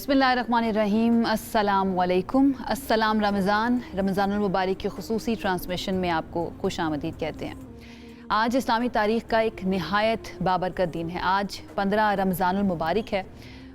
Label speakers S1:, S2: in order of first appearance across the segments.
S1: बिस्मिल्लाहिर्रहमानिर्रहीम। अस्सलाम वालेकुम। अस्सलाम रमज़ानुल मुबारक की खुसूसी ट्रांसमिशन में आपको खुश आमदीद कहते हैं। आज इस्लामी तारीख़ का एक नहायत बाबरकत दिन है। आज 15 रमज़ानुल मुबारक है,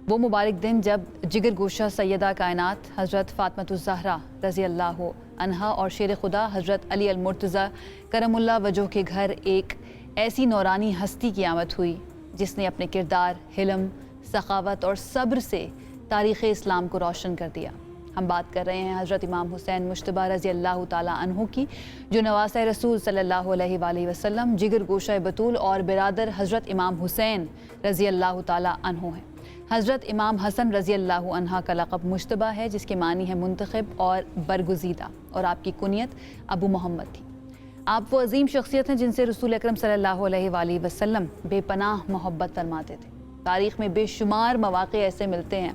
S1: वो मुबारक दिन जब जिगर गोशा सैयदा कायनात हज़रत फ़ातिमा रज़ी अल्लाह अन्हा और शेर खुदा हज़रत अली अल मुर्तज़ा करमुल्लाह वजह के घर एक ऐसी नौरानी हस्ती की आमद हुई जिसने अपने किरदार, हिल्म, सखावत और सब्र से तारीख़ इस्लाम को रोशन कर दिया। हम बात कर रहे हैं हज़रत इमाम हुसैन मुश्तबा रज़ी अल्लाह ताला अन्हु की, जो नवासा रसूल सल्लल्लाहु अलैहि वसल्लम, जिगर गोशा बतूल और बिरादर हज़रत इमाम हुसैन रज़ी अल्लाह ताला अन्हु हैं। हज़रत इमाम हसन रज़ी अल्लाह अन्हा का लक़ब मुश्तबा है, जिसके मानी है मुंतखब और बरगुज़ीदा, और आपकी कुनियत अबू मोहम्मद थी। आप वो अजीम शख्सियत हैं जिनसे रसूल अकरम सल्लल्लाहु अलैहि वसल्लम बेपनाह मोहब्बत फरमाते थे। तारीख़ में बेशुमार मौक़े ऐसे मिलते हैं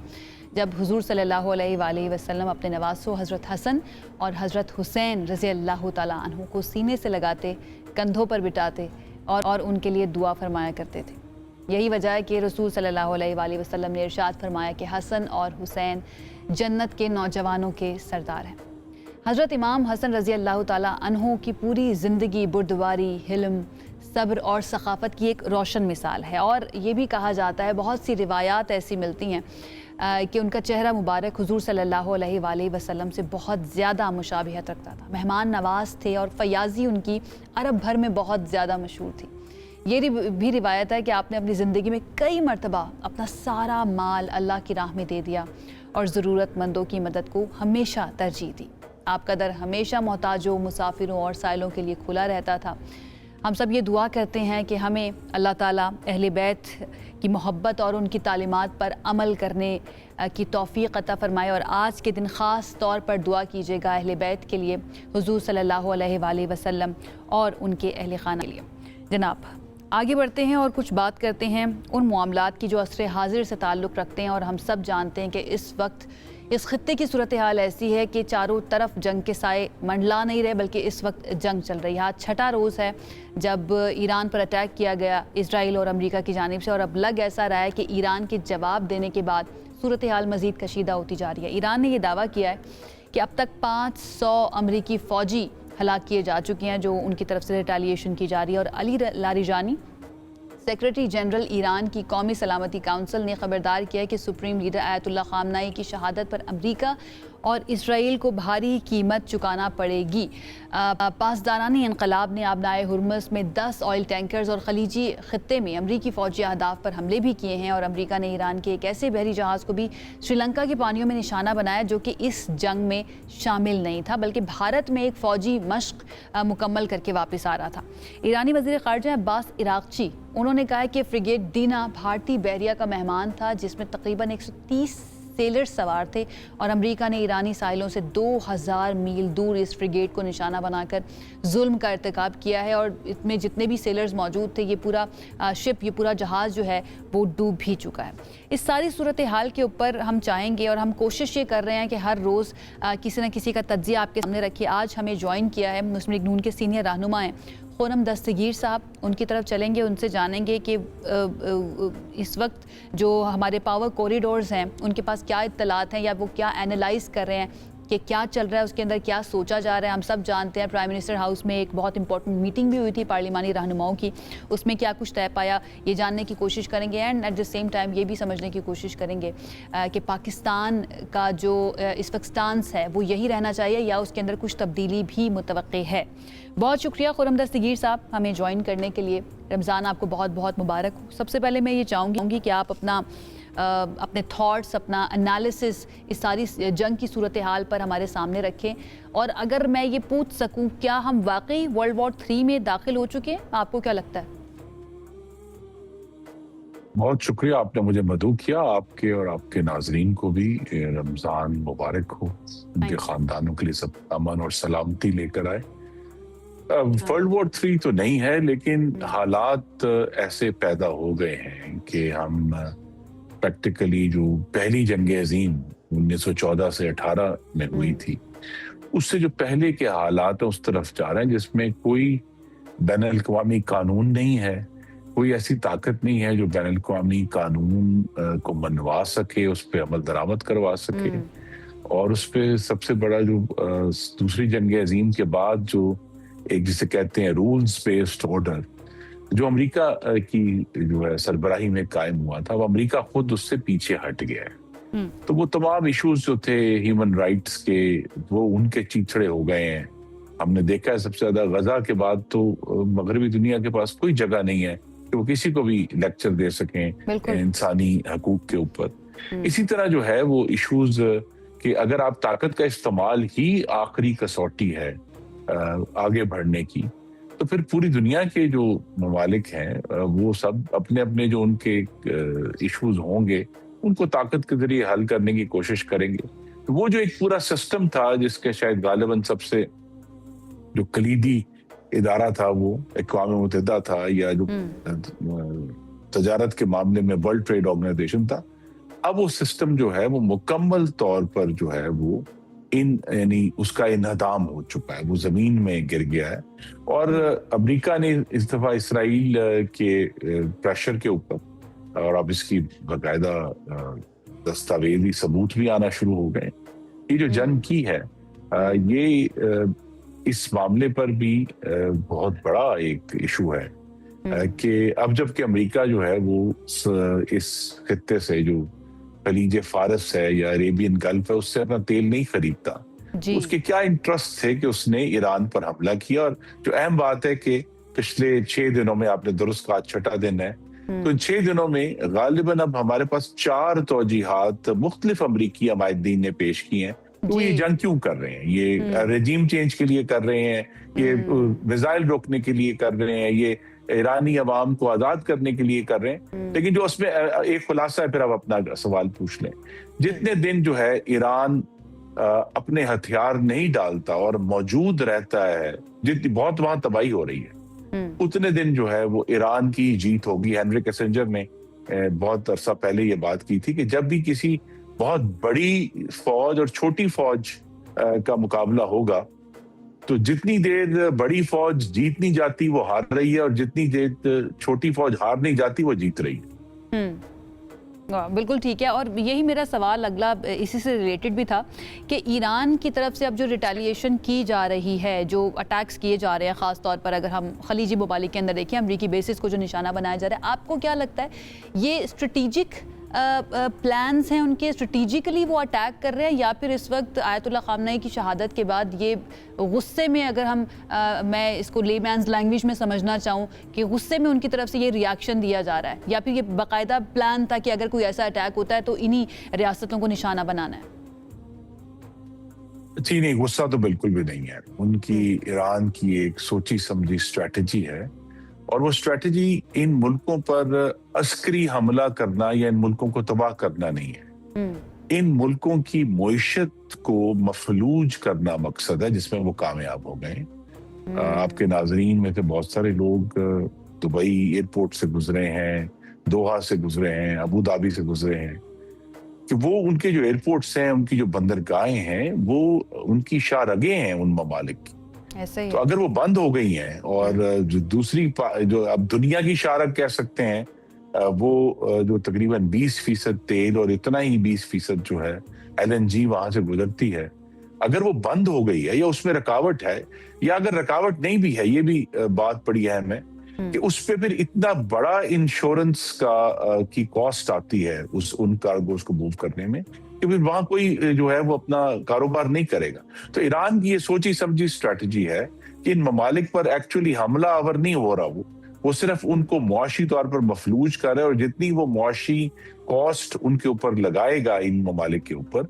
S1: जब हुज़ूर सल्लल्लाहु अलैहि वसल्लम अपने नवासों हज़रत हसन और हज़रत हुसैन रज़ी अल्लाह ताला अन्हु को सीने से लगाते, कंधों पर बिठाते और उनके लिए दुआ फरमाया करते थे। यही वजह है कि रसूल सल्लल्लाहु अलैहि वसल्लम ने इरशाद फरमाया कि हसन और हुसैन जन्नत के नौजवानों के सरदार हैं। हज़रत इमाम हसन रज़ी अल्लाह ताला अन्हु की पूरी ज़िंदगी बुर्दवारी, हिल्म, सब्र और सखाफ़त की एक रोशन मिसाल है। और ये भी कहा जाता है, बहुत सी रिवायात ऐसी मिलती हैं कि उनका चेहरा मुबारक हुज़ूर सल्लल्लाहु अलैहि वसल्लम से बहुत ज़्यादा मुशाबिहत रखता था। मेहमान नवाज़ थे और फ़याज़ी उनकी अरब भर में बहुत ज़्यादा मशहूर थी। ये भी रिवायत है कि आपने अपनी ज़िंदगी में कई मरतबा अपना सारा माल अल्लाह की राह में दे दिया और ज़रूरतमंदों की मदद को हमेशा तरजीह दी। आपका दर हमेशा मोहताजों, मुसाफिरों और साइलों के लिए खुला रहता था। हम सब ये दुआ करते हैं कि हमें अल्लाह ताला अहले बैत की मोहब्बत और उनकी तालीमात पर अमल करने की तौफ़ीक़ अता फ़रमाए। और आज के दिन ख़ास तौर पर दुआ कीजिएगा अहले बैत के लिए, हुज़ूर सल्लल्लाहु अलैहि वसल्लम और उनके अहले ख़ाना के लिए। जनाब, आगे बढ़ते हैं और कुछ बात करते हैं उन मामलात की जो असर हाज़िर से ताल्लुक़ रखते हैं। और हम सब जानते हैं कि इस वक्त इस खित्ते की सूरत हाल ऐसी है कि चारों तरफ जंग के साए मंडला नहीं रहे, बल्कि इस वक्त जंग चल रही है। आज छठा रोज़ है जब ईरान पर अटैक किया गया इजराइल और अमेरिका की जानिब से, और अब लग ऐसा रहा है कि ईरान के जवाब देने के बाद सूरत हाल मज़ीद कशीदा होती जा रही है। ईरान ने यह दावा किया है कि अब तक 500 अमरीकी फ़ौजी हलाक किए जा चुके हैं, जो उनकी तरफ से रिटालिएशन की जा रही है। और Ali Larijani, secretary general Iran की कौमी सलामती काउंसिल ने खबरदार किया है कि सुप्रीम लीडर आयतुल्लाह ख़ामनाई की शहादत पर अमेरिका और इसराइल को भारी कीमत चुकाना पड़ेगी। पासदारानी इनकलाब ने आबनाए हुर्मुज़ में 10 ऑयल टैंकर्स और खलीजी ख़ित्ते में अमरीकी फ़ौजी अहदाफ पर हमले भी किए हैं। और अमेरिका ने ईरान के एक ऐसे बहरी जहाज़ को भी श्रीलंका के पानियों में निशाना बनाया जो कि इस जंग में शामिल नहीं था, बल्कि भारत में एक फ़ौजी मश्क मुकम्मल करके वापस आ रहा था। ईरानी वज़ीर ख़ारजा अब्बास इराक़ची, उन्होंने कहा कि फ्रिगेट दीना भारतीय बहरिया का मेहमान था, जिसमें तकरीबन 130 सेलर्स सवार थे। और अमेरिका ने ईरानी साहिलों से 2000 मील दूर इस फ्रिगेट को निशाना बनाकर जुल्म का इर्तिकाब किया है। और इसमें जितने भी सेलर्स मौजूद थे, ये पूरा ये पूरा जहाज़ जो है वो डूब भी चुका है। इस सारी सूरत हाल के ऊपर हम चाहेंगे और हम कोशिश ये कर रहे हैं कि हर रोज़ किसी न किसी का तज्ज़िया आपके सामने रखिए। आज हमें ज्वाइन किया है मुस्लिम लीग नून के सीनियर रहनुमा हैं खुरम दस्तगीर साहब। उनकी तरफ चलेंगे, उनसे जानेंगे कि इस वक्त जो हमारे पावर कॉरिडोर्स हैं उनके पास क्या इत्तलात हैं, या वो क्या एनालाइज़ कर रहे हैं कि क्या चल रहा है, उसके अंदर क्या सोचा जा रहा है। हम सब जानते हैं प्राइम मिनिस्टर हाउस में एक बहुत इंपॉर्टेंट मीटिंग भी हुई थी पार्लिमानी रहनुमाओं की, उसमें क्या कुछ तय पाया ये जानने की कोशिश करेंगे। And at the same time ये भी समझने की कोशिश करेंगे कि पाकिस्तान का जो इस वक्त स्टांस है वो यही रहना चाहिए या उसके अंदर कुछ तब्दीली भी मुतवक्के है। बहुत शुक्रिया खुरम दस्तगीर साहब हमें ज्वाइन करने के लिए। रमज़ान आपको बहुत बहुत मुबारक हो। सबसे पहले मैं ये चाहूँगी कि आप अपने थॉट्स, अपना एनालिसिस इस सारी जंग की सूरत हाल पर हमारे सामने रखें। और अगर मैं ये पूछ सकूं, क्या हम वाकई वर्ल्ड वॉर 3 में दाखिल हो चुके हैं? आपको क्या लगता है?
S2: बहुत शुक्रिया, आपने मुझे मदऊ किया। आपके और आपके नाजरीन को भी रमज़ान मुबारक हो, उनके ख़ानदानों के लिए सब अमन और सलामती लेकर आए। वर्ल्ड वॉर 3 तो नहीं है, लेकिन हालात ऐसे पैदा हो गए हैं कि हम प्रैक्टिकली जो पहली जंग अजीम 1914 से 18 में हुई थी, उससे जो पहले के हालात हैं उस तरफ जा रहे हैं, जिसमें कोई बैनुल अक़वामी कानून नहीं है, कोई ऐसी ताकत नहीं है जो बैनुल अक़वामी कानून को मनवा सके, उस पर अमल दरामद करवा सके। और उस पर सबसे बड़ा जो दूसरी जंग अजीम के बाद जो एक जिसे कहते हैं रूल्स बेस्ड ऑर्डर जो अमेरिका की जो है सरबराही में कायम हुआ था, वो अमेरिका खुद उससे पीछे हट गया है। तो वो तमाम इश्यूज जो थे ह्यूमन राइट्स के, वो उनके चीथड़े हो गए हैं। हमने देखा है सबसे ज्यादा गजा के बाद तो मगरबी दुनिया के पास कोई जगह नहीं है कि वो किसी को भी लेक्चर दे सकें इंसानी हकूक के ऊपर। इसी तरह जो है वो इश्यूज कि अगर आप ताकत का इस्तेमाल ही आखिरी कसौटी है आगे बढ़ने की, तो फिर पूरी दुनिया के जो ममालिक हैं वो सब अपने अपने जो उनके इश्यूज होंगे उनको ताकत के जरिए हल करने की कोशिश करेंगे। तो वो जो एक पूरा सिस्टम था जिसके शायद गालिबन सबसे जो कलीदी इदारा था वो अक़वाम मुत्तहिदा था, या जो तजारत के मामले में वर्ल्ड ट्रेड ऑर्गेनाइजेशन था, अब वो सिस्टम जो है वो मुकम्मल तौर पर जो है वो यानी उसका इन्हदाम हो चुका है, वो जमीन में गिर गया है। और अमेरिका ने इस दफा इसराइल के प्रेशर के ऊपर, और अब इसकी बाकायदा दस्तावेजी सबूत भी आना शुरू हो गए, ये जो जंग की है ये इस मामले पर भी बहुत बड़ा एक इशू है कि अब जबकि अमेरिका जो है वो इस खित्ते से जो खलीज फारस है या अरेबियन गल्फ है उससे अपना तेल नहीं खरीदता, उसके क्या इंटरेस्ट थे कि उसने ईरान पर हमला किया। और जो अहम बात है कि पिछले 6 दिनों में, आपने दुरुस्त कहा 6ठा दिन है, तो इन 6 दिनों में गालिबन अब हमारे पास 4 तौजीहात मुख्तलिफ अमरीकी अमायदीन ने पेश की हैं। तो ये जंग क्यों कर रहे हैं? ये रेजिम चेंज के लिए कर रहे हैं, ये मिसाइल रोकने के लिए कर रहे हैं, ये ईरानी अवाम को आजाद करने के लिए कर रहे हैं। लेकिन जो उसमें एक खुलासा है, फिर आप अपना सवाल पूछ लें, जितने दिन जो है ईरान अपने हथियार नहीं डालता और मौजूद रहता है, जितनी बहुत वहां तबाही हो रही है, उतने दिन जो है वो ईरान की जीत होगी। हेनरी किसिंजर ने बहुत अरसा पहले ये बात की थी कि जब भी किसी बहुत बड़ी फौज और छोटी फौज का मुकाबला होगा, तो जितनी देर बड़ी फौज जीत नहीं जाती वो हार रही है, और जितनी देर छोटी फौज हार नहीं जाती वो जीत रही है।
S1: बिल्कुल ठीक है। और यही मेरा सवाल अगला इसी से रिलेटेड भी था कि ईरान की तरफ से अब जो रिटेलिएशन की जा रही है, जो अटैक्स किए जा रहे हैं, ख़ास तौर पर अगर हम खलीजी ममालिक के अंदर देखें, अमरीकी बेसिस को जो निशाना बनाया जा रहा है, आपको क्या लगता है ये स्ट्रेटेजिक प्लान्स हैं उनके, स्ट्रेटेजिकली वो अटैक कर रहे हैं, या फिर इस वक्त आयतुल्लाह ख़ामनेई की शहादत के बाद ये गुस्से में, अगर हम मैं इसको लेमैन्स लैंग्वेज में समझना चाहूँ कि गुस्से में उनकी तरफ से ये रिएक्शन दिया जा रहा है, या फिर ये बाकायदा प्लान था कि अगर कोई ऐसा अटैक होता है तो इन्हीं रियासतों को निशाना बनाना है?
S2: जी नहीं, गुस्सा तो बिल्कुल भी नहीं है। उनकी ईरान की एक सोची समझी स्ट्रैटेजी है, और वो स्ट्रैटेजी इन मुल्कों पर अस्करी हमला करना या इन मुल्कों को तबाह करना नहीं है। इन मुल्कों की मईशत को मफलूज करना मकसद है, जिसमें वो कामयाब हो गए। आपके नाजरीन में से बहुत सारे लोग दुबई एयरपोर्ट से गुजरे हैं, दोहा से गुजरे हैं, अबू धाबी से गुजरे हैं, कि वो उनके जो एयरपोर्ट्स हैं, उनकी जो बंदरगाहें हैं, वो उनकी शाहरगें हैं उन ममालिक की। तो अगर वो बंद हो गई हैं, और जो दूसरी जो अब दुनिया की शारक कह सकते हैं, वो जो तकरीबन 20% तेल और इतना ही 20% जो है LNG वहां से गुजरती है, अगर वो बंद हो गई है या उसमें रुकावट है, या अगर रुकावट नहीं भी है, ये भी बात बड़ी अहम है कि उस पे फिर इतना बड़ा इंश्योरेंस की कॉस्ट आती है उन कार्गोस को मूव करने में, कि फिर वहां कोई जो है वो अपना कारोबार नहीं करेगा। तो ईरान की ये सोची समझी स्ट्रैटेजी है कि इन ममालिक पर एक्चुअली हमला आवर नहीं हो रहा, वो सिर्फ उनको मुआशी तौर पर मफलूज कर रहा है, और जितनी वो मुआशी कॉस्ट उनके ऊपर लगाएगा इन ममालिक के ऊपर,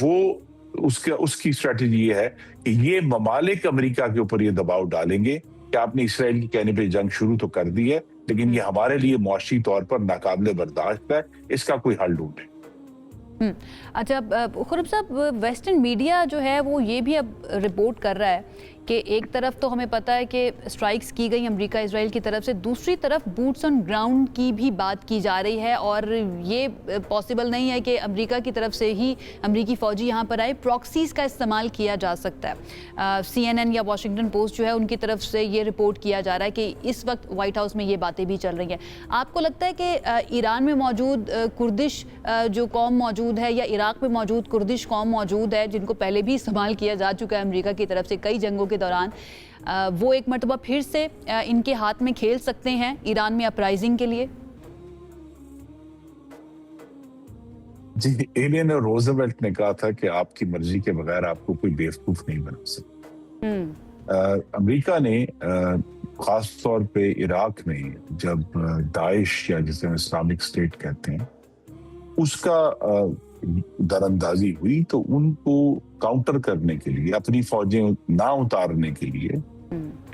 S2: वो उसकी स्ट्रैटेजी ये है कि ये ममालिक अमेरिका के ऊपर ये दबाव डालेंगे कि आपने इसराइल के कहने पे जंग शुरू तो कर दी है, लेकिन ये हमारे लिए मुआशी तौर पर नाकाबिले बर्दाश्त है, इसका कोई हल ढूंढे।
S1: अच्छा खुर्रम साहब, वेस्टर्न मीडिया जो है वो ये भी अब रिपोर्ट कर रहा है कि एक तरफ तो हमें पता है कि स्ट्राइक्स की गई अमेरिका इसराइल की तरफ से, दूसरी तरफ बूट्स ऑन ग्राउंड की भी बात की जा रही है और ये पॉसिबल नहीं है कि अमेरिका की तरफ से ही अमेरिकी फ़ौजी यहाँ पर आए, प्रॉक्सीज़ का इस्तेमाल किया जा सकता है। CNN या वॉशिंगटन पोस्ट जो है उनकी तरफ से ये रिपोर्ट किया जा रहा है कि इस वक्त वाइट हाउस में ये बातें भी चल रही हैं। आपको लगता है कि ईरान में मौजूद कुर्दिश जो कौम मौजूद है या इराक़ में मौजूद कुर्दिश कौम मौजूद है, जिनको पहले भी इस्तेमाल किया जा चुका है अमेरिका की तरफ से कई जंगों के दौरान, वो एक मरतबा फिर से इनके हाथ में खेल सकते हैं ईरान में अपराइजिंग के लिए?
S2: जी, एलियनोर रोजवेल्ट ने कहा था कि आपकी मर्जी के बगैर आपको कोई बेवकूफ नहीं बना सकता। अमेरिका ने खास तौर पे इराक में जब दाइश या जिसे हम इस्लामिक स्टेट कहते हैं उसका दरअंदाजी हुई, तो उनको काउंटर करने के लिए, अपनी फौजें ना उतारने के लिए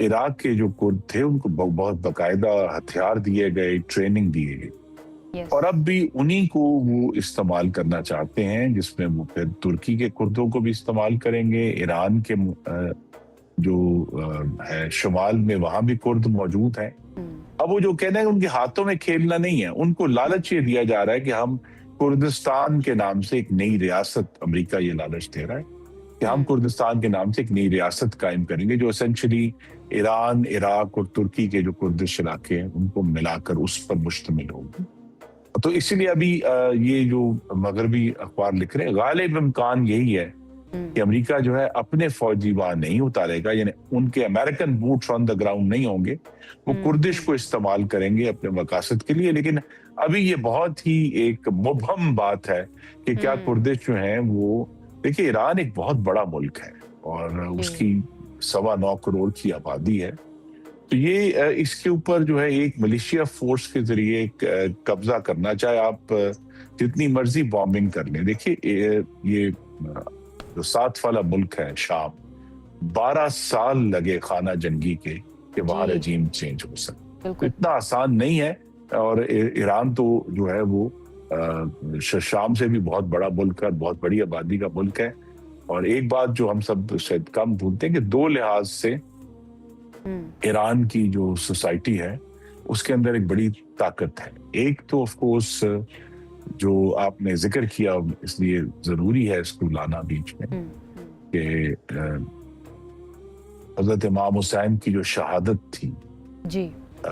S2: इराक के जो कुर्द थे उनको बहुत बाकायदा हथियार दिए गए, ट्रेनिंग दिए गए। और अब भी उन्हीं को वो इस्तेमाल करना चाहते हैं, जिसमें वो फिर तुर्की के कुर्दों को भी इस्तेमाल करेंगे, ईरान के जो है शुमाल में वहां भी कुर्द मौजूद हैं। अब वो जो कहना है उनके हाथों में खेलना नहीं है, उनको लालच ये दिया जा रहा है कि हम कुर्दिस्तान के नाम से एक नई रियासत, अमेरिका ये लालच दे रहा है कि हम कुर्दिस्तान के नाम से एक नई रियासत कायम करेंगे जो एसेंशली ईरान, इराक और तुर्की के जो कुर्दिश इलाके हैं उनको मिलाकर उस पर मुश्तमिल होगी। तो इसीलिए अभी ये जो मगरबी अखबार लिख रहे हैं, गालिब इम्कान यही है कि अमेरिका जो है अपने फौजी वहां नहीं उतारेगा, यानी उनके American boots on the ground नहीं होंगे, वो कुर्दिश को इस्तेमाल करेंगे अपने मकासद के लिए। लेकिन अभी ये बहुत ही एक मुबहम बात है कि क्या कुर्दिश जो हैं वो, देखिए ईरान एक बहुत बड़ा मुल्क है और उसकी 9.25 करोड़ की आबादी है, तो ये इसके ऊपर जो है एक मलेशिया फोर्स के जरिए कब्जा करना, चाहे आप जितनी मर्जी बॉम्बिंग कर लें। देखिए ये जो 7 वाला मुल्क है शाम, 12 साल लगे खाना जंगी के कि वहां रजीम चेंज हो सके, तो इतना आसान नहीं है। और ईरान तो जो है वो शाम से भी बहुत बड़ा मुल्क है, बहुत बड़ी आबादी का मुल्क है। और एक बात जो हम सब शायद कम भूलते हैं कि 2 लिहाज से ईरान की जो सोसाइटी है उसके अंदर एक बड़ी ताकत है। एक तो ऑफ कोर्स जो आपने जिक्र किया, इसलिए जरूरी है इसको लाना बीच में, कि हजरत इमाम हुसैन की जो शहादत थी
S1: जी,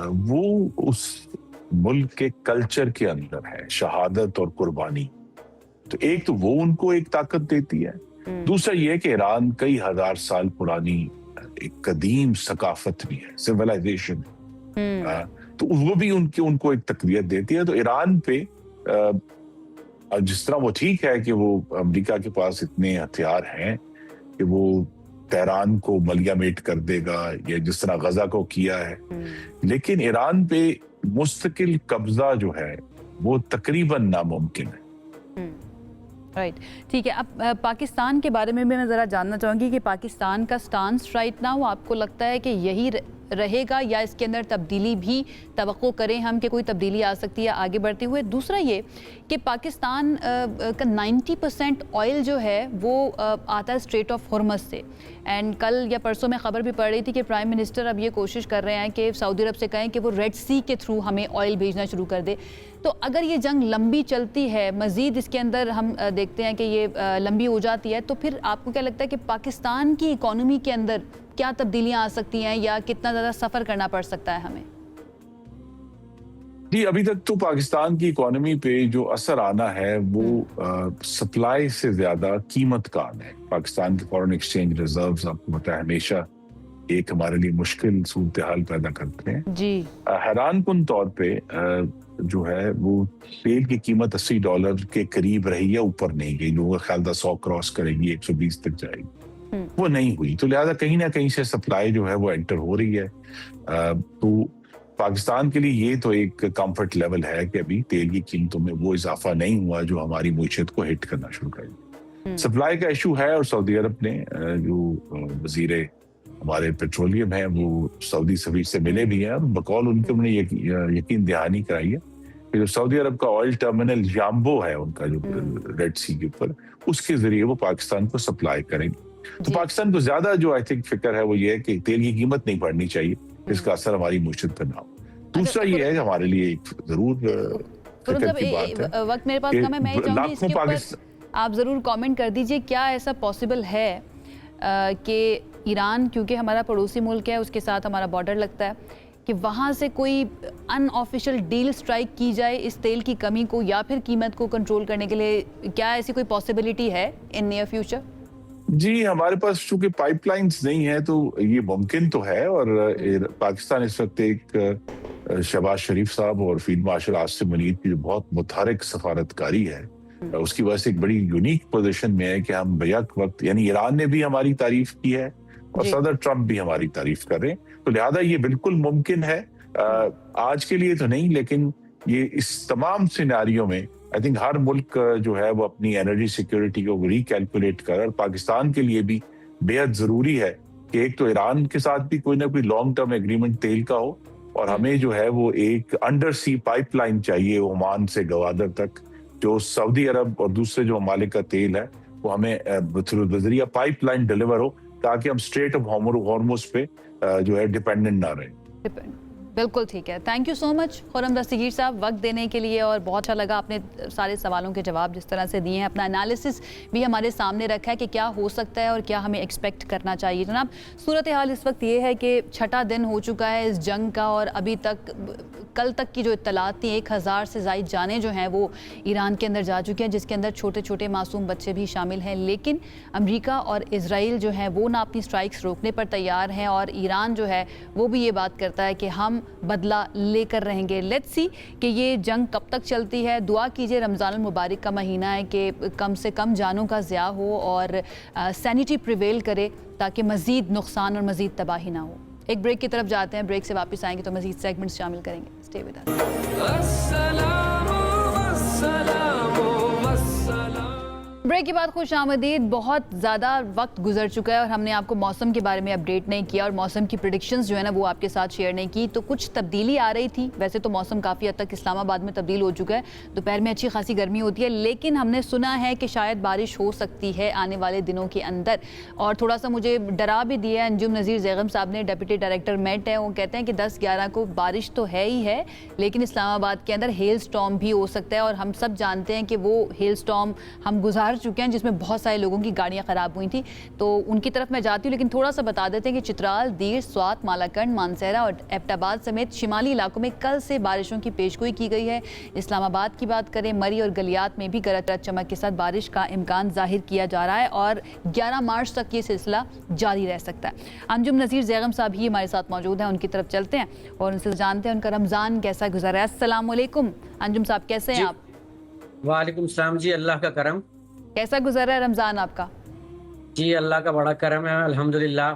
S2: वो उस मुल्क के कल्चर के अंदर है, शहादत और कुर्बानी। तो एक तो वो उनको एक ताकत देती है, दूसरा ये कि ईरान कई हजार साल पुरानी एक कदीम सकाफत भी है, सिविलाइजेशन, तो वो भी उनको एक तकवीत देती है। तो ईरान पे जिस तरह वो ठीक है कि वो अमेरिका के पास इतने हथियार हैं कि वो तेहरान को मलियामेट कर देगा, या जिस तरह गजा को किया है, लेकिन ईरान पे मुस्तकिल कब्जा जो है वो तकरीबन नामुमकिन है।
S1: राइट, ठीक है। अब पाकिस्तान के बारे में भी मैं ज़रा जानना चाहूँगी कि पाकिस्तान का स्टांस राइट नाउ आपको लगता है कि यही रहेगा या इसके अंदर तब्दीली भी तवक्को करें हम कि कोई तब्दीली आ सकती है आगे बढ़ते हुए? दूसरा ये कि पाकिस्तान का 90% ऑयल जो है वो आता है स्ट्रेट ऑफ हॉर्मज़ से, एंड कल या परसों में ख़बर भी पड़ रही थी कि प्राइम मिनिस्टर अब ये कोशिश कर रहे हैं कि सऊदी अरब से कहें कि वो रेड सी के थ्रू हमें ऑयल भेजना शुरू कर दे। तो अगर ये जंग लंबी चलती है, मज़ीद इसके अंदर हम देखते हैं कि ये लंबी हो जाती है, तो फिर आपको क्या लगता है कि पाकिस्तान की इकॉनमी के अंदर क्या तब्दीलियां आ सकती हैं या कितना ज़्यादा सफ़र करना पड़ सकता है हमें?
S2: जी, अभी तक तो पाकिस्तान की इकोनॉमी पे जो असर आना है वो सप्लाई से ज्यादा कीमत का आना है। पाकिस्तान के फॉरेन एक्सचेंज रिजर्व्स आपको पता है हमेशा एक हमारे लिए मुश्किल सूरत हाल पैदा करते हैं जी। हैरान कुन तौर पे जो है वो तेल की कीमत $80 के करीब रही है, ऊपर नहीं गई। लोगों का ख्याल था 100 क्रॉस करेगी, 120 तक जाएगी, वो नहीं हुई। तो लिहाजा कहीं ना कहीं से सप्लाई जो है वो एंटर हो रही है। तो पाकिस्तान के लिए ये तो एक कंफर्ट लेवल है कि अभी तेल की कीमतों में वो इजाफा नहीं हुआ जो हमारी मईशत को हिट करना शुरू करेगी। सप्लाई का इशू है और सऊदी अरब ने जो वजीरे हमारे पेट्रोलियम है वो सऊदी सफीर से मिले भी हैं, बकौल उनके उन्होंने यकीन दहानी कराई है कि जो सऊदी अरब का ऑयल टर्मिनल याम्बो है उनका जो रेड सी के ऊपर, उसके जरिए वो पाकिस्तान को सप्लाई करेंगे। तो
S1: जी।
S2: पाकिस्तान को ज्यादा जो आई थिंक फिक्र है वो ये है कि तेल की कीमत नहीं बढ़नी चाहिए, इसका असर हमारी मुश्त पर ना हो। दूसरा ये है कि हमारे लिए एक जरूर
S1: खुरम
S2: फिक्र
S1: साहब,
S2: की बात है
S1: वक्त मेरे पास
S2: कि
S1: कम है, मैं ये चाहूंगी
S2: लाखों
S1: इसके ऊपर
S2: पाकिस्तान
S1: आप ज़रूर कमेंट कर दीजिए। क्या ऐसा पॉसिबल है कि ईरान, क्योंकि हमारा पड़ोसी मुल्क है, उसके साथ हमारा बॉर्डर लगता है, कि वहाँ से कोई अनऑफिशियल डील स्ट्राइक की जाए इस तेल की कमी को या फिर कीमत को कंट्रोल करने के लिए? क्या ऐसी कोई पॉसिबिलिटी है इन नियर फ्यूचर?
S2: जी, हमारे पास चूंकि पाइपलाइंस नहीं है तो ये मुमकिन तो है। और पाकिस्तान इस वक्त एक शहबाज शरीफ साहब और फील्ड मार्शल आसिम मुनीर की जो बहुत मुतहरिक सफारतकारी है, उसकी वजह से एक बड़ी यूनिक पोजीशन में है कि हम बेयक वक्त, यानी ईरान ने भी हमारी तारीफ की है और
S1: जी।
S2: सदर ट्रंप भी हमारी तारीफ कर रहे हैं, तो लिहाजा ये बिल्कुल मुमकिन है। आज के लिए तो नहीं, लेकिन ये इस तमाम सिनारियों में आई थिंक हर मुल्क जो है वो अपनी एनर्जी सिक्योरिटी को रिकैलकुलेट कर, और पाकिस्तान के लिए भी बेहद जरूरी है कि एक तो ईरान के साथ भी कोई ना कोई लॉन्ग टर्म एग्रीमेंट तेल का हो, और हमें जो है वो एक अंडर सी पाइपलाइन चाहिए ओमान से गवादर तक, जो सऊदी अरब और दूसरे जो ममालिक का तेल है वो हमें थ्रू बजरिया पाइपलाइन डिलीवर हो, ताकि हम स्ट्रेट ऑफ हॉर्मुज पे जो है डिपेंडेंट ना रहे।
S1: बिल्कुल ठीक है। Thank you so much Khurram Dastgir साहब वक्त देने के लिए, और बहुत अच्छा लगा आपने सारे सवालों के जवाब जिस तरह से दिए हैं, अपना एनालिसिस भी हमारे सामने रखा है कि क्या हो सकता है और क्या हमें एक्सपेक्ट करना चाहिए। जनाब, सूरत हाल इस वक्त ये है कि छठा दिन हो चुका है इस जंग का, और अभी तक कल तक की जो इत्तलात थी 1000 से ज़ायद जानें जो हैं वो ईरान के अंदर जा चुकी हैं, जिसके अंदर छोटे छोटे मासूम बच्चे भी शामिल हैं। लेकिन अमेरिका और इजराइल जो है वो ना अपनी स्ट्राइक्स रोकने पर तैयार हैं, और ईरान जो है वो भी ये बात करता है कि हम बदला लेकर रहेंगे। लेट्स सी कि ये जंग कब तक चलती है। दुआ कीजिए, रमज़ान मुबारक का महीना है, कि कम से कम जानों का ज़िया हो और सैनिटी प्रिवेल करे, ताकि मज़ीद नुकसान और मज़ीद तबाही ना हो। एक ब्रेक की तरफ जाते हैं, ब्रेक से वापस आएंगे तो मज़ीद सेगमेंट्स शामिल करेंगे। Stay with us. ब्रेक के बाद खुश आमदीद। बहुत ज़्यादा वक्त गुजर चुका है और हमने आपको मौसम के बारे में अपडेट नहीं किया, और मौसम की प्रेडिक्शंस जो है ना वो आपके साथ शेयर नहीं की। तो कुछ तब्दीली आ रही थी। वैसे तो मौसम काफ़ी हद तक इस्लामाबाद में तब्दील हो चुका है, दोपहर में अच्छी खासी गर्मी होती है, लेकिन हमने सुना है कि शायद बारिश हो सकती है आने वाले दिनों के अंदर। और थोड़ा सा मुझे डरा भी दिया है अंजुम नज़ीर ज़ैगम साहब ने, डिप्टी डायरेक्टर मेट है, वो कहते हैं कि 10-11 को बारिश तो है ही है, लेकिन इस्लामाबाद के अंदर हेल स्टॉर्म भी हो सकता है। और हम सब जानते हैं कि वो हेल स्टॉर्म हम गुजार चुके हैं, जिसमें बहुत सारे लोगों की गाड़ियां खराब हुई थी। तो उनकी तरफ मैं जाती हूँ, लेकिन थोड़ा सा बता देते हैं कि चित्राल, दीर, स्वात, मालाकंड, मानसेरा और एबटाबाद समेत शिमाली इलाकों में कल से बारिशों की पेशगोई की गई है। इस्लामाबाद की बात करें, मरी और गलियात में भी गरज चमक के साथ बारिश का इम्कान जाहिर किया जा रहा है, और 11 मार्च तक ये सिलसिला जारी रह सकता है। अंजुम नज़ीर ज़ैगम साहब ही हमारे साथ मौजूद हैं, उनकी तरफ चलते हैं और उनसे जानते हैं उनका रमज़ान कैसा गुजरा है। अस्सलाम वालेकुम अंजुम साहब, कैसे हैं आप?
S3: वालेकुम सलाम जी, अल्लाह का करम।
S1: कैसा गुजरा है रमज़ान आपका?
S3: जी अल्लाह का बड़ा करम है, अल्हम्दुलिल्लाह।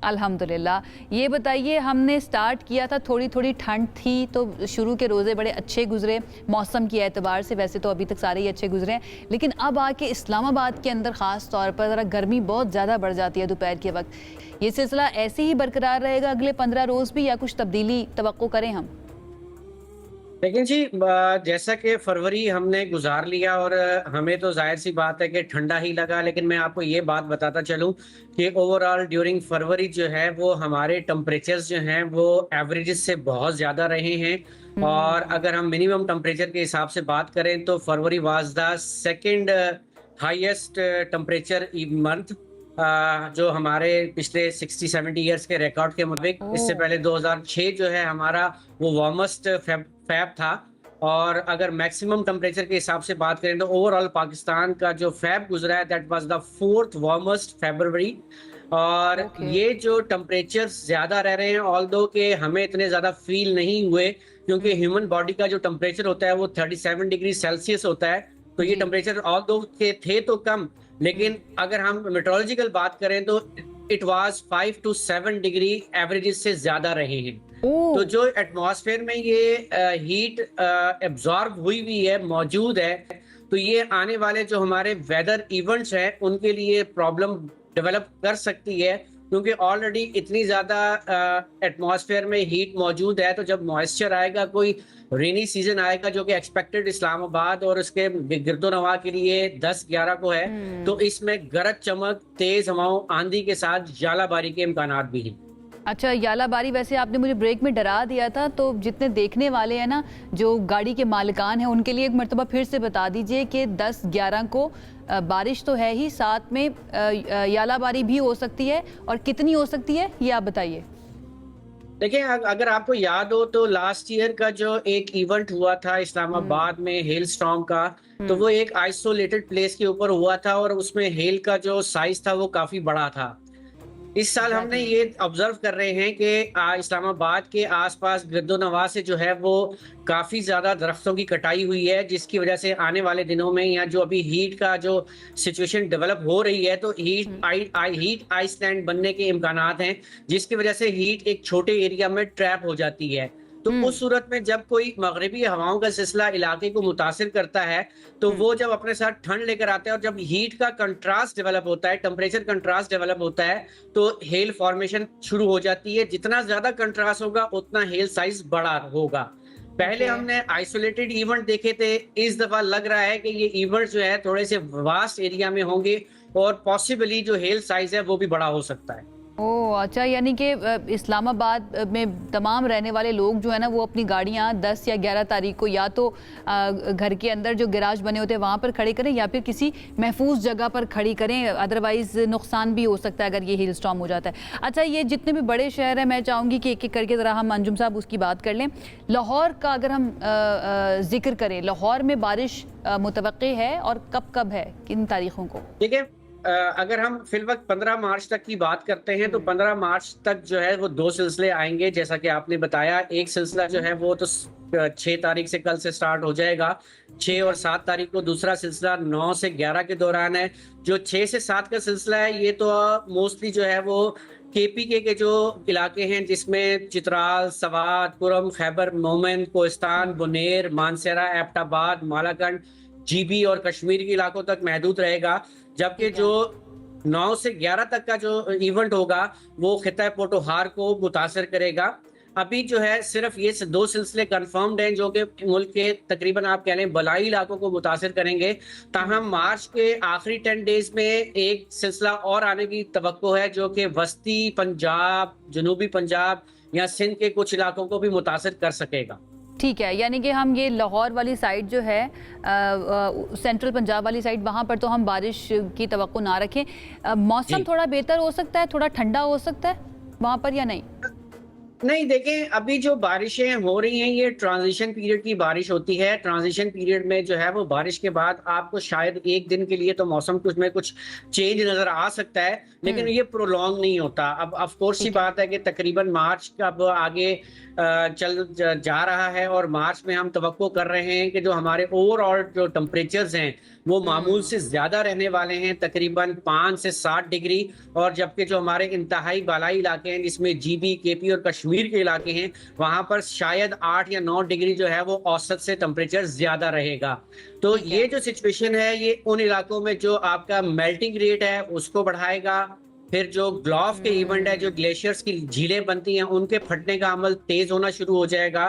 S1: अल्हम्दुलिल्लाह। ये बताइए, हमने स्टार्ट किया था, थोड़ी थोड़ी ठंड थी, तो शुरू के रोज़े बड़े अच्छे गुजरे मौसम के एतबार से। वैसे तो अभी तक सारे ही अच्छे गुजरे हैं, लेकिन अब आके इस्लामाबाद के अंदर ख़ास तौर पर ज़रा गर्मी बहुत ज़्यादा बढ़ जाती है दोपहर के वक्त। ये सिलसिला ऐसे ही बरकरार रहेगा अगले 15 रोज़ भी, या कुछ तब्दीली तवक्को करें हम?
S3: लेकिन जी जैसा कि फरवरी हमने गुजार लिया और हमें तो जाहिर सी बात है कि ठंडा ही लगा, लेकिन मैं आपको ये बात बताता चलूं कि ओवरऑल ड्यूरिंग फरवरी जो है वो हमारे टेम्परेचर्स जो हैं वो एवरेजेस से बहुत ज़्यादा रहे हैं। और अगर हम मिनिमम टेम्परेचर के हिसाब से बात करें तो February was the second highest temperature month, जो हमारे पिछले 60-70 ईयर्स के रिकॉर्ड के मुताबिक। इससे पहले 2006 जो है हमारा वो वार्मेस्ट फैब था। और अगर मैक्सिमम टेम्परेचर के हिसाब से बात करें तो ओवरऑल पाकिस्तान का जो फैब गुजरा है that was the 4th warmest February. और ये जो टेम्परेचर ज्यादा रह रहे हैं, ऑल्दो के हमें इतने ज्यादा फील नहीं हुए, क्योंकि ह्यूमन बॉडी का जो टेम्परेचर होता है वो 37 डिग्री सेल्सियस होता है। तो ये टेम्परेचर ऑल्दो के थे तो कम, लेकिन अगर हम मेट्रोलॉजिकल बात करें तो it was 5 to 7 degree averages से ज्यादा रहे हैं। तो जो एटमॉस्फेयर में ये हीट एब्जॉर्ब हुई है, मौजूद है, तो ये आने वाले जो हमारे वेदर इवेंट्स हैं उनके लिए प्रॉब्लम डेवलप कर सकती है। क्योंकि ऑलरेडी इतनी ज़्यादा एटमॉस्फेयर में हीट मौजूद है, तो जब मॉइस्चर आएगा, कोई रेनी सीजन आएगा जो कि एक्सपेक्टेड इस्लामाबाद और उसके गिरदोनवा के लिए 10-11 को है, तो इसमें गरज चमक, तेज हवाओं, आंधी के साथ जालाबारी के इम्कानात भी हैं।
S1: अच्छा, यालाबारी वैसे आपने मुझे ब्रेक में डरा दिया था, तो जितने देखने वाले हैं ना, जो गाड़ी के मालिकान हैं, उनके लिए एक मर्तबा फिर से बता दीजिए कि 10-11 को बारिश तो है ही, साथ में यालाबारी भी हो सकती है, और कितनी हो सकती है ये आप बताइए।
S3: देखिए, अगर आपको याद हो तो लास्ट ईयर का जो एक इवेंट हुआ था इस्लामाबाद में हेल स्टॉर्म का, तो वो एक आइसोलेटेड प्लेस के ऊपर हुआ था और उसमें हेल का जो साइज था वो काफी बड़ा था। इस साल हमने ये ऑब्जर्व कर रहे हैं कि इस्लामाबाद के आसपास गिरदोनवा से जो है वो काफी ज्यादा दरख्तों की कटाई हुई है, जिसकी वजह से आने वाले दिनों में यहाँ जो अभी हीट का जो सिचुएशन डेवलप हो रही है, तो हीट आइसलैंड बनने के इम्कानात हैं, जिसकी वजह से हीट एक छोटे एरिया में ट्रैप हो जाती है। तो उस सूरत में जब कोई मगरिबी हवाओं का सिलसिला इलाके को मुतासिर करता है, तो वो जब अपने साथ ठंड लेकर आते हैं और जब हीट का कंट्रास्ट डेवलप होता है, टेम्परेचर कंट्रास्ट डेवलप होता है, तो हेल फॉर्मेशन शुरू हो जाती है। जितना ज्यादा कंट्रास्ट होगा उतना हेल साइज बड़ा होगा। पहले हमने आइसोलेटेड इवेंट देखे थे, इस दफा लग रहा है कि ये इवेंट जो है थोड़े से वास्ट एरिया में होंगे और पॉसिबली जो हेल साइज है वो भी बड़ा हो सकता है।
S1: ओह अच्छा, यानी कि इस्लामाबाद में तमाम रहने वाले लोग जो है ना, वो अपनी गाड़ियाँ 10 या 11 तारीख को या तो घर के अंदर जो गैराज बने होते हैं वहाँ पर खड़ी करें, या फिर किसी महफूज जगह पर खड़ी करें, अदरवाइज़ नुकसान भी हो सकता है अगर ये हिल स्टॉर्म हो जाता है। अच्छा, ये जितने भी बड़े शहर हैं, मैं चाहूँगी कि एक एक करके ज़रा हम अंजुम साहब उसकी बात कर लें। लाहौर का अगर हम जिक्र करें, लाहौर में बारिश मुतवक्के है और कब कब है, किन तारीखों को?
S3: ठीक है, अगर हम फिल वक्त 15 मार्च तक की बात करते हैं, तो 15 मार्च तक जो है वो 2 सिलसिले आएंगे, जैसा कि आपने बताया। एक सिलसिला जो है वो तो 6 तारीख से कल से स्टार्ट हो जाएगा। 6 और 7 तारीख को दूसरा सिलसिला 9 से 11 के दौरान है। जो 6 से 7 का सिलसिला है, ये तो मोस्टली जो है वो KPK के जो इलाके हैं, जिसमें चित्राल, सवात, कुरम, खैबर मोमेन, कोहिस्तान, बुनेर, मानसेरा, एबटाबाद, मालाकंड, GB और कश्मीर के इलाकों तक महदूद रहेगा। जबकि जो 9 से 11 तक का जो इवेंट होगा वो खिता पोटोहार को मुतासर करेगा। अभी जो है सिर्फ ये 2 सिलसिले कंफर्म्ड हैं जो कि मुल्क के तकरीबन आप कह लें बलाई इलाकों को मुतासर करेंगे। ताहम मार्च के आखिरी 10 डेज में एक सिलसिला और आने की तवक्को है, जो कि वस्ती पंजाब, जनूबी पंजाब या सिंध के कुछ इलाकों को भी मुतासर कर सकेगा।
S1: ठीक है, यानी कि हम ये लाहौर वाली साइड जो है, सेंट्रल पंजाब वाली साइड, वहाँ पर तो हम बारिश की तवक्को ना रखें। मौसम थोड़ा बेहतर हो सकता है, थोड़ा ठंडा हो सकता है वहाँ पर, या नहीं?
S3: नहीं, देखें, अभी जो बारिशें हो रही हैं ये ट्रांजिशन पीरियड की बारिश होती है। ट्रांजिशन पीरियड में जो है वो बारिश के बाद आपको शायद एक दिन के लिए तो मौसम में कुछ चेंज नजर आ सकता है, लेकिन ये प्रोलॉन्ग नहीं होता। अब ऑफ कोर्स सी बात है कि तकरीबन मार्च का अब आगे चल जा रहा है और मार्च में हम तवक्को कर रहे हैं कि जो हमारे ओवरऑल जो टेम्परेचर्स हैं वो मामूल से ज्यादा रहने वाले हैं, तकरीबन 5 से 7 डिग्री। और जबकि जो हमारे इंतहाई बालाई इलाके हैं, जिसमें GB, KP और कश्मीर के इलाके हैं, वहां पर शायद 8 या 9 डिग्री जो है वो औसत से टेम्परेचर ज्यादा रहेगा। तो ये जो सिचुएशन है ये उन इलाकों में जो आपका मेल्टिंग रेट है उसको बढ़ाएगा। फिर जो ग्लोव के इवेंट है, जो ग्लेशियर्स की झीलें बनती हैं, उनके फटने का अमल तेज होना शुरू हो जाएगा।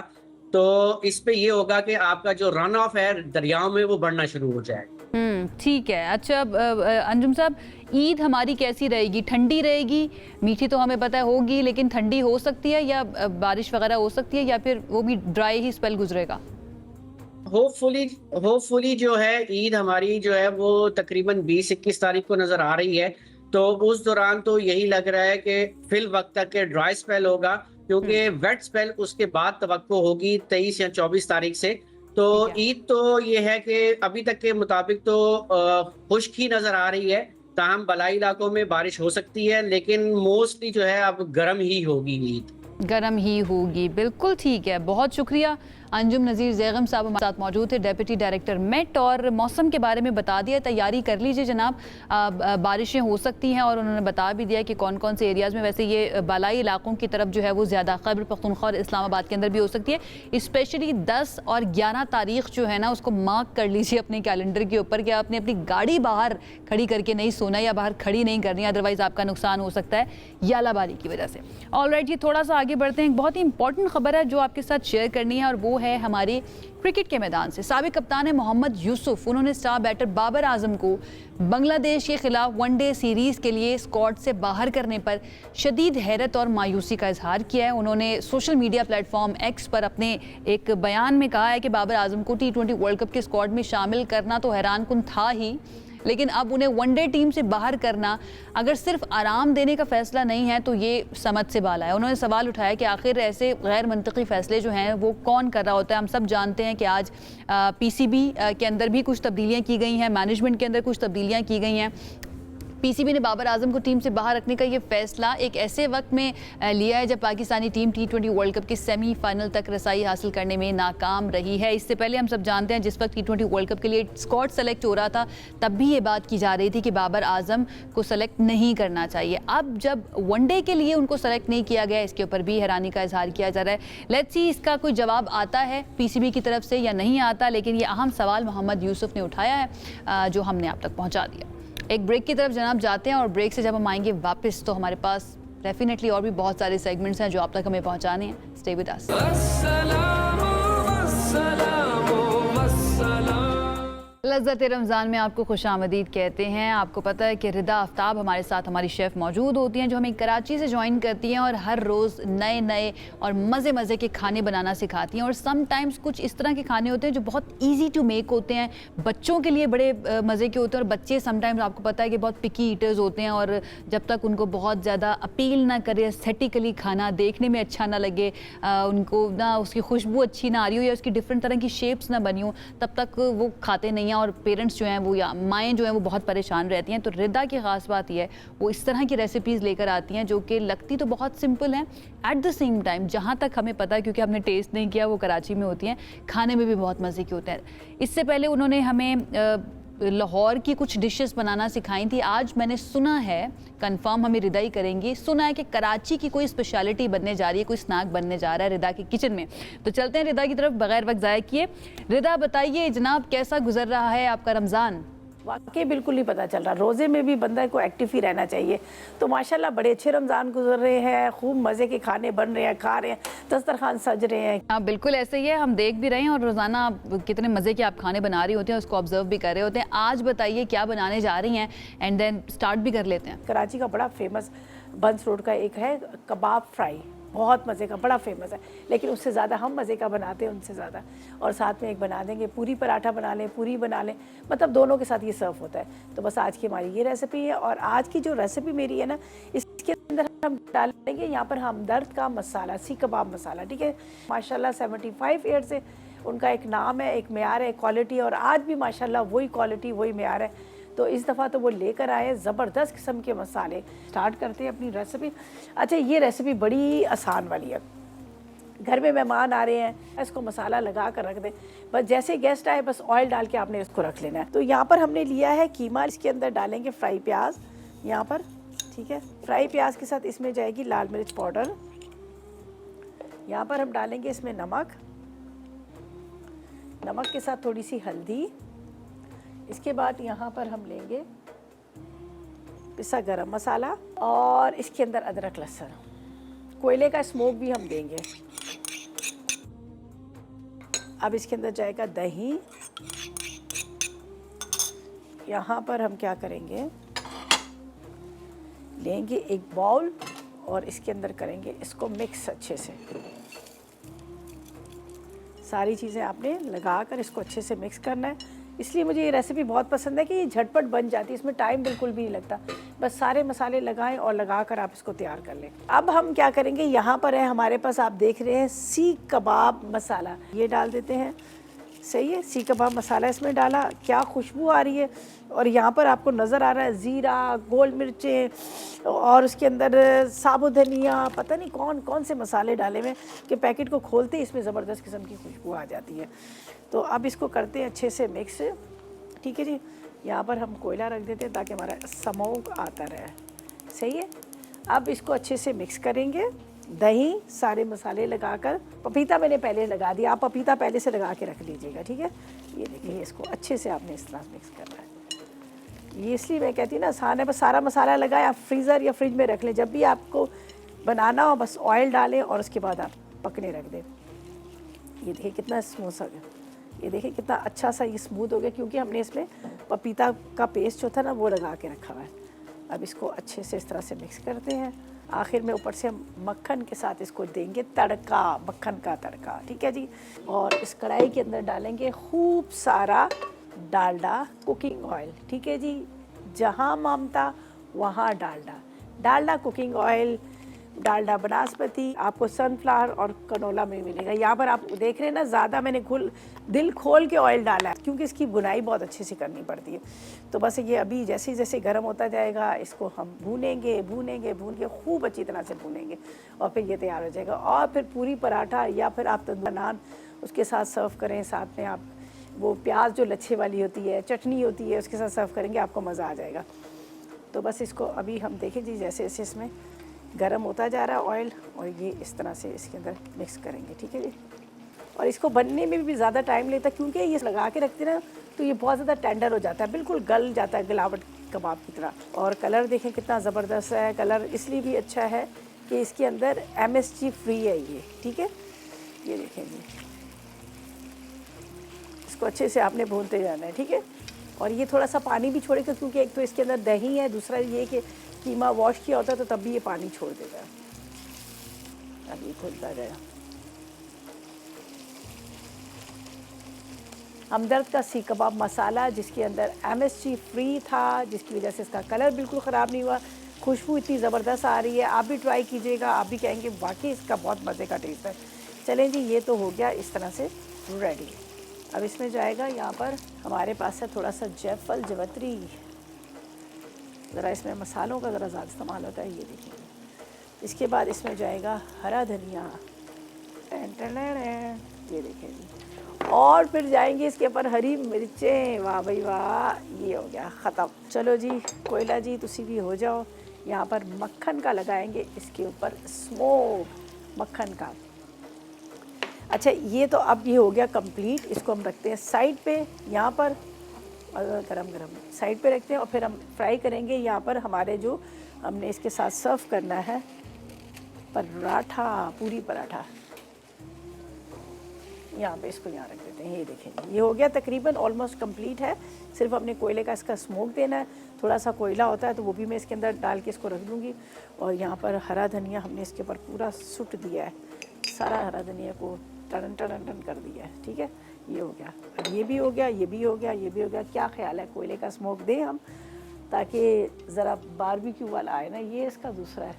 S3: तो इस पे ये होगा कि आपका जो रन ऑफ है दरियाओं में वो बढ़ना शुरू हो जाएगा।
S1: ठीक है। अच्छा अंजुम साहब, ईद हमारी कैसी रहेगी? ठंडी रहेगी? मीठी तो हमें पता है होगी, लेकिन ठंडी हो सकती है या बारिश वगैरह हो सकती है, या फिर वो भी ड्राई ही स्पेल गुजरेगा?
S3: होपफुली जो है ईद हमारी जो है वो तकरीबन 20-21 तारीख को नजर आ रही है। तो उस दौरान तो यही लग रहा है कि फिल वक्त तक के ड्राई स्पेल होगा, क्योंकि वेट स्पेल उसके बाद तवक्को होगी 23 या 24 तारीख से। तो ईद तो ये है कि अभी तक के मुताबिक तो खुश्क ही नजर आ रही है। ताहम बलाई इलाकों में बारिश हो सकती है, लेकिन मोस्टली जो है अब गर्म ही होगी ईद।
S1: गर्म ही होगी, बिल्कुल ठीक है। बहुत शुक्रिया अंजुम नज़ीर ज़ैगम साहब हमारे साथ मौजूद थे, डेप्यूटी डायरेक्टर मेट, और मौसम के बारे में बता दिया, तैयारी कर लीजिए जनाब, बारिशें हो सकती हैं और उन्होंने बता भी दिया कि कौन कौन से एरियाज़ में। वैसे ये बालाई इलाकों की तरफ जो है वो ज़्यादा खैबर पख्तूनख्वा और इस्लामाबाद के अंदर भी हो सकती है। स्पेशली 10 और 11 तारीख जो है ना, उसको मार्क कर लीजिए अपने कैलेंडर के ऊपर कि आपने अपनी गाड़ी बाहर खड़ी करके नहीं सोना या बाहर खड़ी नहीं करनी, अदरवाइज़ आपका नुकसान हो सकता है यालाबारी की वजह से। ऑलराइट, ये थोड़ा सा आगे बढ़ते हैं। एक बहुत ही इंपॉर्टेंट खबर है जो आपके साथ शेयर करनी है, और वो है हमारी क्रिकेट के मैदान से। साबिक कप्तान है मोहम्मद यूसुफ, उन्होंने स्टार बैटर बाबर आजम को बांग्लादेश के खिलाफ वनडे सीरीज़ के लिए स्क्वाड से बाहर करने पर शदीद हैरत और मायूसी का इजहार किया है। उन्होंने सोशल मीडिया प्लेटफॉर्म एक्स पर अपने एक बयान में कहा है कि बाबर आजम को T20 वर्ल्ड कप के स्क्वाड में शामिल करना तो हैरानकुन था ही, लेकिन अब उन्हें वनडे टीम से बाहर करना अगर सिर्फ आराम देने का फैसला नहीं है तो ये समझ से बाला है। उन्होंने सवाल उठाया कि आखिर ऐसे गैर मंतकी फैसले जो हैं वो कौन कर रहा होता है। हम सब जानते हैं कि आज PCB के अंदर भी कुछ तब्दीलियाँ की गई हैं, मैनेजमेंट के अंदर कुछ तब्दीलियाँ की गई हैं। PCB ने बाबर आजम को टीम से बाहर रखने का ये फैसला एक ऐसे वक्त में लिया है जब Pakistani team T20 world cup के सेमीफाइनल तक रसाई हासिल करने में नाकाम रही है। इससे पहले हम सब जानते हैं जिस वक्त T20 वर्ल्ड कप के लिए स्क्वाड सेलेक्ट हो रहा था तब भी ये बात की जा रही थी कि बाबर आजम को सेलेक्ट नहीं करना चाहिए। अब जब वनडे के लिए उनको सेलेक्ट नहीं किया गया, इसके ऊपर भी हैरानी का इजहार किया जा रहा है। लेट्स सी इसका कोई जवाब आता है PCB की तरफ से या नहीं आता, लेकिन ये अहम सवाल मोहम्मद यूसुफ ने उठाया है जो हमने आप तक पहुँचा दिया। एक ब्रेक की तरफ जनाब जाते हैं, और ब्रेक से जब हम आएंगे वापस तो हमारे पास डेफिनेटली और भी बहुत सारे सेगमेंट्स हैं जो आप तक हमें पहुंचाने हैं। Stay with us. लज़्ज़त रमज़ान में आपको खुशामदीद कहते हैं। आपको पता है कि रिदा आफ्ताब हमारे साथ हमारी शेफ़ मौजूद होती हैं जो हमें कराची से ज्वाइन करती हैं और हर रोज़ नए नए और मज़े मज़े के खाने बनाना सिखाती हैं। और समटाइम्स कुछ इस तरह के खाने होते हैं जो बहुत ईजी टू मेक होते हैं, बच्चों के लिए बड़े मज़े के होते हैं। और बच्चे समटाइम्स आपको पता है कि बहुत पिकी ईटर्स होते हैं, और जब तक उनको बहुत ज़्यादा अपील ना करे, एस्थेटिकली खाना देखने में अच्छा ना लगे, उनको ना उसकी खुशबू अच्छी ना आ रही हो या उसकी डिफरेंट तरह की शेप्स ना बनी हो, तब तक वो खाते नहीं हैं। और पेरेंट्स जो हैं वो या माएँ जो हैं वो बहुत परेशान रहती हैं। तो रिदा की ख़ास बात यह है वो इस तरह की रेसिपीज़ लेकर आती हैं जो कि लगती तो बहुत सिंपल हैं, एट द सेम टाइम जहाँ तक हमें पता है क्योंकि हमने टेस्ट नहीं किया, वो कराची में होती हैं, खाने में भी बहुत मज़े की होते हैं। इससे पहले उन्होंने हमें लाहौर की कुछ डिशेस बनाना सिखाई थी। आज मैंने सुना है, कंफर्म हमें रिदा ही करेंगी, सुना है कि कराची की कोई स्पेशलिटी बनने जा रही है, कोई स्नैक बनने जा रहा है रिदा के किचन में। तो चलते हैं रिदा की तरफ बगैर वक्त ज़ाया किए। रिदा बताइए जनाब, कैसा गुजर रहा है आपका रमज़ान?
S4: वाकई बिल्कुल नहीं पता चल रहा, रोज़े में भी बंदा को एक्टिव ही रहना चाहिए। तो माशाल्लाह बड़े अच्छे रमज़ान गुजर रहे हैं, खूब मज़े के खाने बन रहे हैं, खा रहे हैं, दस्तरखान सज रहे हैं।
S1: हाँ बिल्कुल ऐसे ही है, हम देख भी रहे हैं और रोज़ाना कितने मज़े के आप खाने बना रही होते हैं, उसको ऑब्जर्व भी कर रहे होते हैं। आज बताइए क्या बनाने जा रही हैं, एंड देन स्टार्ट भी कर लेते हैं।
S4: कराची का बड़ा फेमस बंस रोड का एक है कबाब फ्राई, बहुत मज़े का, बड़ा फेमस है, लेकिन उससे ज़्यादा हम मज़े का बनाते हैं उनसे ज़्यादा। और साथ में एक बना देंगे पूरी पराठा, बना लें पूरी बना लें, मतलब दोनों के साथ ये सर्व होता है। तो बस आज की हमारी ये रेसिपी है। और आज की जो रेसिपी मेरी है ना, इसके अंदर हम डालेंगे यहाँ पर हमदर्द का मसाला, सीख कबाब मसाला, ठीक है। माशाल्लाह 75 ईयर से उनका एक नाम है, एक मेयार है, क्वालिटी, और आज भी माशाल्लाह वही क्वालिटी वही मेयार है। तो इस दफ़ा तो वो लेकर आए ज़बरदस्त किस्म के मसाले। स्टार्ट करते हैं अपनी रेसिपी। अच्छा, ये रेसिपी बड़ी आसान वाली है। घर में मेहमान आ रहे हैं, इसको मसाला लगा कर रख दें, बस जैसे गेस्ट आए बस ऑयल डाल के आपने इसको रख लेना है। तो यहाँ पर हमने लिया है कीमा, इसके अंदर डालेंगे फ्राई प्याज यहाँ पर, ठीक है। फ्राई प्याज के साथ इसमें जाएगी लाल मिर्च पाउडर, यहाँ पर हम डालेंगे इसमें नमक, नमक के साथ थोड़ी सी हल्दी। इसके बाद यहाँ पर हम लेंगे पिसा गरम मसाला, और इसके अंदर अदरक लहसुन, कोयले का स्मोक भी हम देंगे। अब इसके अंदर जाएगा दही। यहाँ पर हम क्या करेंगे, लेंगे एक बाउल और इसके अंदर करेंगे इसको मिक्स अच्छे से। सारी चीज़ें आपने लगाकर इसको अच्छे से मिक्स करना है। इसलिए मुझे ये रेसिपी बहुत पसंद है कि ये झटपट बन जाती है, इसमें टाइम बिल्कुल भी नहीं लगता। बस सारे मसाले लगाएं और लगाकर आप इसको तैयार कर लें। अब हम क्या करेंगे, यहाँ पर है हमारे पास, आप देख रहे हैं सीख कबाब मसाला, ये डाल देते हैं। सही है। सीख कबाब मसाला इसमें डाला, क्या खुशबू आ रही है। और यहाँ पर आपको नज़र आ रहा है ज़ीरा, गोल मिर्चें और उसके अंदर साबुत धनिया, पता नहीं कौन कौन से मसाले डाले हुए कि पैकेट को खोलते ही इसमें ज़बरदस्त किस्म की खुशबू आ जाती है। तो अब इसको करते हैं अच्छे से मिक्स। ठीक है जी। यहाँ पर हम कोयला रख देते हैं ताकि हमारा स्मोक आता रहे। सही है। अब इसको अच्छे से मिक्स करेंगे। दही, सारे मसाले लगाकर, पपीता मैंने पहले लगा दिया, आप पपीता पहले से लगा के रख लीजिएगा। ठीक है। ये देखिए, इसको अच्छे से आपने इस तरह मिक्स करना है। ये इसलिए मैं कहती हूँ ना, आसान है, बस सारा मसाला लगाए, आप फ्रीज़र या फ्रिज में रख लें। जब भी आपको बनाना हो बस ऑयल डालें और उसके बाद आप पकने रख दें। ये देखिए कितना स्मूथ सा, ये देखिए कितना अच्छा सा ये स्मूथ हो गया, क्योंकि हमने इसमें पपीता का पेस्ट जो था ना वो लगा के रखा हुआ है। अब इसको अच्छे से इस तरह से मिक्स करते हैं। आखिर में ऊपर से हम मक्खन के साथ इसको देंगे तड़का, मक्खन का तड़का। ठीक है जी। और इस कढ़ाई के अंदर डालेंगे खूब सारा डालडा, कुकिंग ऑयल। ठीक है जी। जहाँ ममता वहाँ डालडा, डालडा कुकिंग ऑयल, डालडा बनास्पति आपको सनफ्लावर और कनोला में मिलेगा। यहाँ पर आप देख रहे हैं ना, ज़्यादा मैंने दिल खोल के ऑयल डाला है, क्योंकि इसकी बुनाई बहुत अच्छे से करनी पड़ती है। तो बस ये अभी जैसे जैसे गर्म होता जाएगा इसको हम भूनेंगे भूनेंगे भून के खूब अच्छी तरह से भूनेंगे, और फिर ये तैयार हो जाएगा। और फिर पूरी पराठा या फिर आप तंदूरी नान उसके साथ सर्व करें। साथ में आप वो प्याज जो लच्छे वाली होती है, चटनी होती है, उसके साथ सर्व करेंगे, आपको मज़ा आ जाएगा। तो बस इसको अभी हम देखें जी, जैसे जैसे इसमें गरम होता जा रहा है ऑयल, और ये इस तरह से इसके अंदर मिक्स करेंगे। ठीक है जी। और इसको बनने में भी ज़्यादा टाइम लेता है, क्योंकि ये लगा के रखते ना तो ये बहुत ज़्यादा टेंडर हो जाता है, बिल्कुल गल जाता है गिलावट कबाब की तरह। और कलर देखें कितना ज़बरदस्त है। कलर इसलिए भी अच्छा है कि इसके अंदर MSG फ्री है ये। ठीक है। ये देखें जी, इसको अच्छे से आपने भूनते जाना है। ठीक है। और ये थोड़ा सा पानी भी छोड़ेगा, क्योंकि एक तो इसके अंदर दही है, दूसरा ये कि कीमा वॉश किया होता है तो तब भी ये पानी छोड़ देगा। अब ये खुलता गया। हमदर्द का सीख कबाब मसाला, जिसके अंदर MSG फ्री था, जिसकी वजह से इसका कलर बिल्कुल ख़राब नहीं हुआ, खुशबू इतनी ज़बरदस्त आ रही है। आप भी ट्राई कीजिएगा, आप भी कहेंगे वाकई इसका बहुत मज़े का टेस्ट है। चलें जी, ये तो हो गया इस तरह से रेडी। अब इसमें जाएगा, यहाँ पर हमारे पास है थोड़ा सा जायफल, जवतरी। ज़रा इसमें मसालों का ज़रा ज़्यादा इस्तेमाल होता है। ये देखिए। इसके बाद इसमें जाएगा हरा धनिया, ये देखिए जी। और फिर जाएंगे इसके ऊपर हरी मिर्चें। वाह भाई वाह, ये हो गया ख़त्म। चलो जी, कोयला जी तुसी भी हो जाओ। यहाँ पर मक्खन का लगाएंगे इसके ऊपर स्मोक, मक्खन का। अच्छा, ये तो अब ये हो गया कंप्लीट। इसको हम रखते हैं साइड पे, यहाँ पर गरम गरम साइड पे रखते हैं, और फिर हम फ्राई करेंगे। यहाँ पर हमारे जो हमने इसके साथ सर्व करना है पराठा, पूरी पराठा, यहाँ पे इसको यहाँ रख देते हैं। ये देखें, ये हो गया तकरीबन ऑलमोस्ट कंप्लीट है। सिर्फ अपने कोयले का इसका स्मोक देना है। थोड़ा सा कोयला होता है तो वो भी मैं इसके अंदर डाल के इसको रख दूँगी। और यहाँ पर हरा धनिया हमने इसके ऊपर पूरा सुट दिया है, सारा हरा धनिया को टन टन टन कर दिया है। ठीक है। ये हो गया, अब ये भी हो गया, ये भी हो गया, ये भी हो गया। क्या ख्याल है, कोयले का स्मोक दें हम, ताकि ज़रा बारबेक्यू वाला आए ना। ये इसका दूसरा है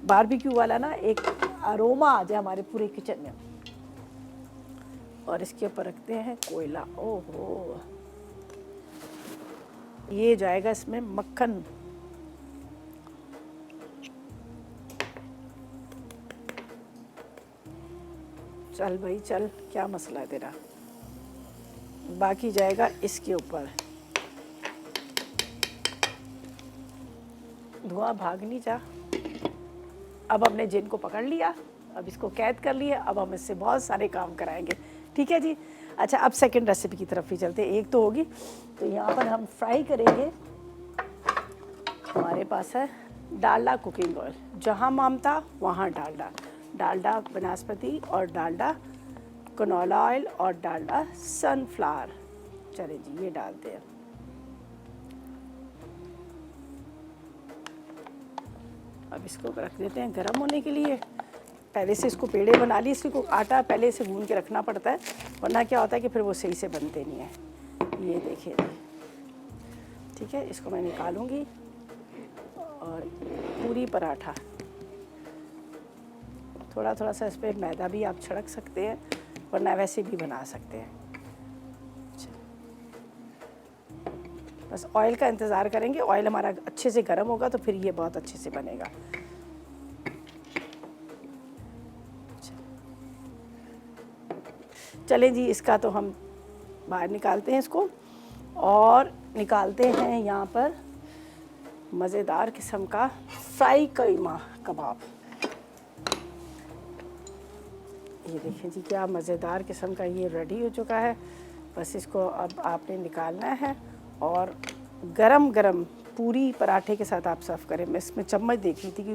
S4: बारबेक्यू वाला ना, एक अरोमा आ जाए हमारे पूरे किचन में। और इसके ऊपर रखते हैं कोयला। ओहो, ये जाएगा इसमें मक्खन। चल भाई चल, क्या मसला है तेरा। बाकी जाएगा इसके ऊपर। धुआं भाग नहीं जा। अब हमने जिन को पकड़ लिया, अब इसको कैद कर लिया। अब हम इससे बहुत सारे काम कराएंगे। ठीक है जी। अच्छा, अब सेकंड रेसिपी की तरफ ही चलते हैं। एक तो होगी, तो यहाँ पर हम फ्राई करेंगे। हमारे पास है डालडा कुकिंग ऑयल, जहाँ मामता वहाँ डालडा, डालडा बनास्पति और डालडा कनोला ऑयल और डालडा सनफ्लावर। चले जी, ये डालते हैं। अब इसको रख देते हैं गरम होने के लिए। पहले से इसको पेड़े बना लिए, इसको आटा पहले से गूंद के रखना पड़ता है, वरना क्या होता है कि फिर वो सही से बनते नहीं है। ये देखिए, ठीक है। इसको मैं निकालूंगी। और पूरी पराठा, थोड़ा थोड़ा सा इस पर मैदा भी आप छिड़क सकते हैं, वरना वैसे भी बना सकते हैं। बस ऑयल का इंतज़ार करेंगे, ऑयल हमारा अच्छे से गर्म होगा तो फिर ये बहुत अच्छे से बनेगा। चलें जी, इसका तो हम बाहर निकालते हैं इसको और निकालते हैं यहाँ पर मज़ेदार किस्म का फ्राई कीमा कबाब। ये देखें जी, क्या मज़ेदार किस्म का ये रेडी हो चुका है। बस इसको अब आपने निकालना है और गरम गरम पूरी पराठे के साथ आप सर्व करें। मैं इसमें चम्मच देख रही थी कि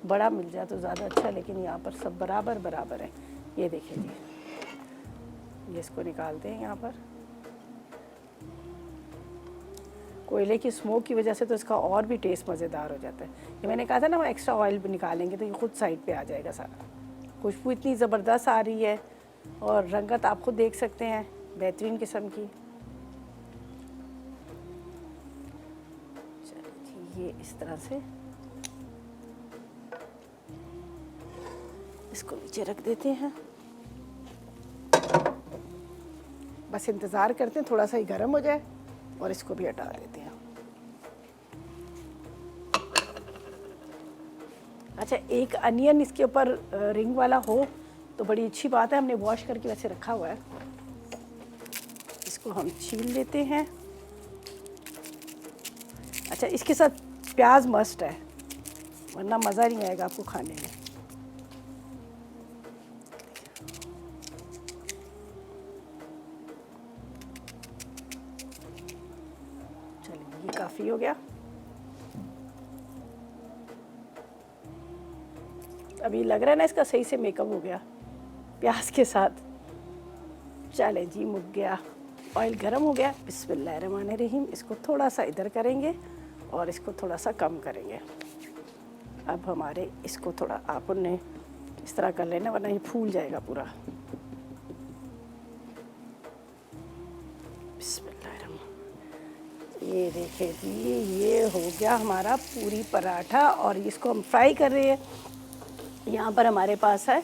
S4: बड़ा मिल जाए तो ज़्यादा अच्छा, लेकिन यहाँ पर सब बराबर बराबर है। ये देखें जी, ये इसको निकालते हैं यहाँ पर। कोयले की स्मोक की वजह से तो इसका और भी टेस्ट मज़ेदार हो जाता है। ये मैंने कहा था ना, वो एक्स्ट्रा ऑयल भी निकालेंगे तो ये खुद साइड पे आ जाएगा सारा। खुशबू इतनी ज़बरदस्त आ रही है और रंगत आप खुद देख सकते हैं, बेहतरीन किस्म की। चलिए, ये इस तरह से इसको नीचे रख देते हैं। बस इंतज़ार करते हैं थोड़ा सा ही गर्म हो जाए और इसको भी हटा देते हैं। अच्छा, एक अनियन इसके ऊपर रिंग वाला हो तो बड़ी अच्छी बात है। हमने वॉश करके वैसे रखा हुआ है, इसको हम छील लेते हैं। अच्छा, इसके साथ प्याज मस्ट है, वरना मज़ा नहीं आएगा आपको खाने में। चलिए, ये काफ़ी हो गया। अभी लग रहा है ना इसका सही से मेकअप हो गया प्याज के साथ। चलें जी, मुक गया, ऑयल गर्म हो गया। बिस्मिल्लाहिर्रहमानिर्रहीम। इसको थोड़ा सा इधर करेंगे और इसको थोड़ा सा कम करेंगे। अब हमारे इसको थोड़ा आप उन्हें इस तरह कर लेना, वरना ये फूल जाएगा पूरा। बिस्मिल्लाहिर्रहमानिर्रहीम। ये देखिए जी, ये हो गया हमारा पूरी पराठा और इसको हम फ्राई कर रहे हैं। यहाँ पर हमारे पास है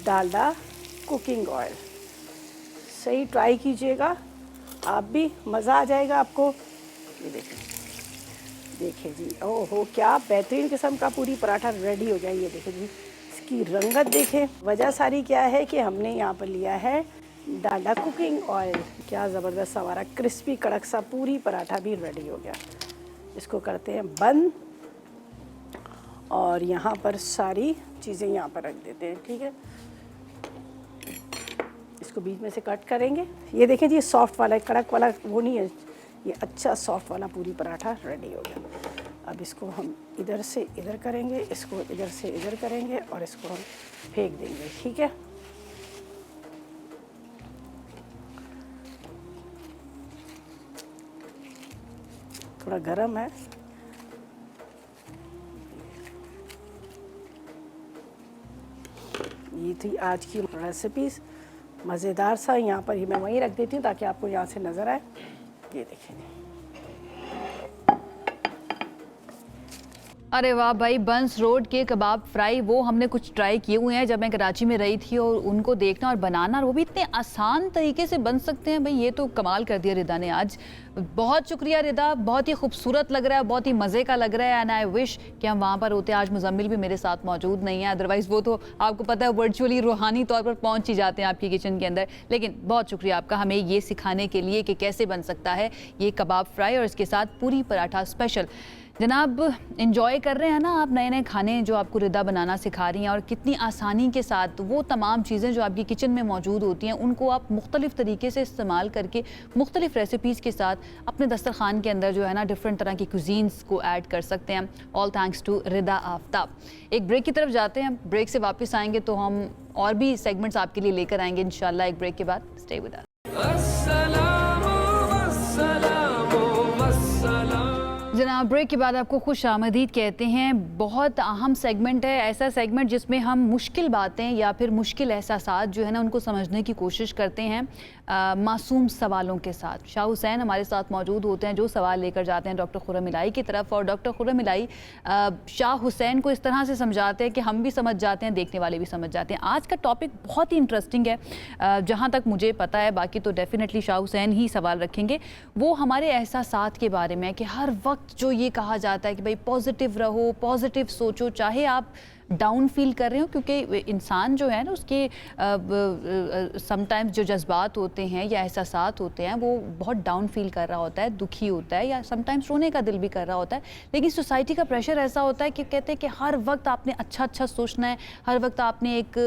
S4: डालडा कुकिंग ऑयल। सही ट्राई कीजिएगा, आप भी, मज़ा आ जाएगा आपको। ये देखिए जी, ओहो, क्या बेहतरीन किस्म का पूरी पराठा रेडी हो गया। ये देखिए जी, इसकी रंगत देखें। वजह सारी क्या है कि हमने यहाँ पर लिया है डालडा कुकिंग ऑयल। क्या ज़बरदस्त हमारा क्रिस्पी कड़क सा पूरी पराठा भी रेडी हो गया। इसको करते हैं बंद और यहाँ पर सारी चीज़ें यहाँ पर रख देते हैं। ठीक है, इसको बीच में से कट करेंगे। ये देखें जी, सॉफ्ट वाला, कड़क वाला वो नहीं है, ये अच्छा सॉफ्ट वाला पूरी पराठा रेडी हो गया। अब इसको हम इधर से इधर करेंगे, इसको इधर से इधर करेंगे और इसको हम फेंक देंगे। ठीक है, थोड़ा गरम है। ये थी आज की रेसिपीज़, मज़ेदार सा। यहाँ पर ही मैं वहीं रख देती हूँ ताकि आपको यहाँ से नज़र आए। ये देखिए,
S1: अरे वाह भाई, बंस रोड के कबाब फ्राई वो हमने कुछ ट्राई किए हुए हैं जब मैं कराची में रही थी, और उनको देखना और बनाना, वो भी इतने आसान तरीके से बन सकते हैं भाई, ये तो कमाल कर दिया रिदा ने आज। बहुत शुक्रिया रिदा, बहुत ही खूबसूरत लग रहा है, बहुत ही मज़े का लग रहा है। एंड आई विश कि हम वहाँ पर होते। आज मुजम्मिल भी मेरे साथ मौजूद नहीं है, अदरवाइज़ वो तो आपको पता है वर्चुअली रूहानी तौर पर पहुँच ही जाते हैं आपकी किचन के अंदर। लेकिन बहुत शुक्रिया आपका हमें ये सिखाने के लिए कि कैसे बन सकता है ये कबाब फ्राई और इसके साथ पूरी पराठा स्पेशल। जनाब, इंजॉय कर रहे हैं ना आप नए नए खाने जो आपको रिदा बनाना सिखा रही हैं, और कितनी आसानी के साथ वो तमाम चीज़ें जो आपकी किचन में मौजूद होती हैं उनको आप मुख्तलिफ़ तरीके से इस्तेमाल करके मुख्तलिफ़ रेसिपीज़ के साथ अपने दस्तरखान के अंदर जो है ना डिफरेंट तरह की कुजीन्स को ऐड कर सकते हैं। All thanks to Rida Aftab. एक ब्रेक की तरफ जाते हैं, ब्रेक से वापस आएंगे तो हम और भी सेगमेंट्स आपके लिए लेकर आएंगे इंशाल्लाह एक ब्रेक के बाद। स्टे विद अस। जनाब, ब्रेक के बाद आपको खुश आमदीद कहते हैं। बहुत अहम सेगमेंट है, ऐसा सेगमेंट जिसमें हम मुश्किल बातें या फिर मुश्किल एहसासात जो है ना उनको समझने की कोशिश करते हैं मासूम सवालों के साथ। शाह हुसैन हमारे साथ मौजूद होते हैं जो सवाल लेकर जाते हैं डॉक्टर खुर्रम इलाही की तरफ, और डॉक्टर खुर्रम इलाही शाह हुसैन को इस तरह से समझाते हैं कि हम भी समझ जाते हैं, देखने वाले भी समझ जाते हैं। आज का टॉपिक बहुत ही इंटरेस्टिंग है, जहाँ तक मुझे पता है, बाकी तो डेफिनेटली शाह हुसैन ही सवाल रखेंगे। वो हमारे एहसासात के बारे में है कि हर वक्त जो ये कहा जाता है कि भाई पॉजिटिव रहो, पॉजिटिव सोचो, चाहे आप डाउन फील कर रहे हो, क्योंकि इंसान जो है ना उसके समटाइम्स जो जज्बात होते हैं या एहसासात होते हैं वो बहुत डाउन फील कर रहा होता है, दुखी होता है, या समटाइम्स रोने का दिल भी कर रहा होता है। लेकिन सोसाइटी का प्रेशर ऐसा होता है कि कहते हैं कि हर वक्त आपने अच्छा अच्छा सोचना है, हर वक्त आपने एक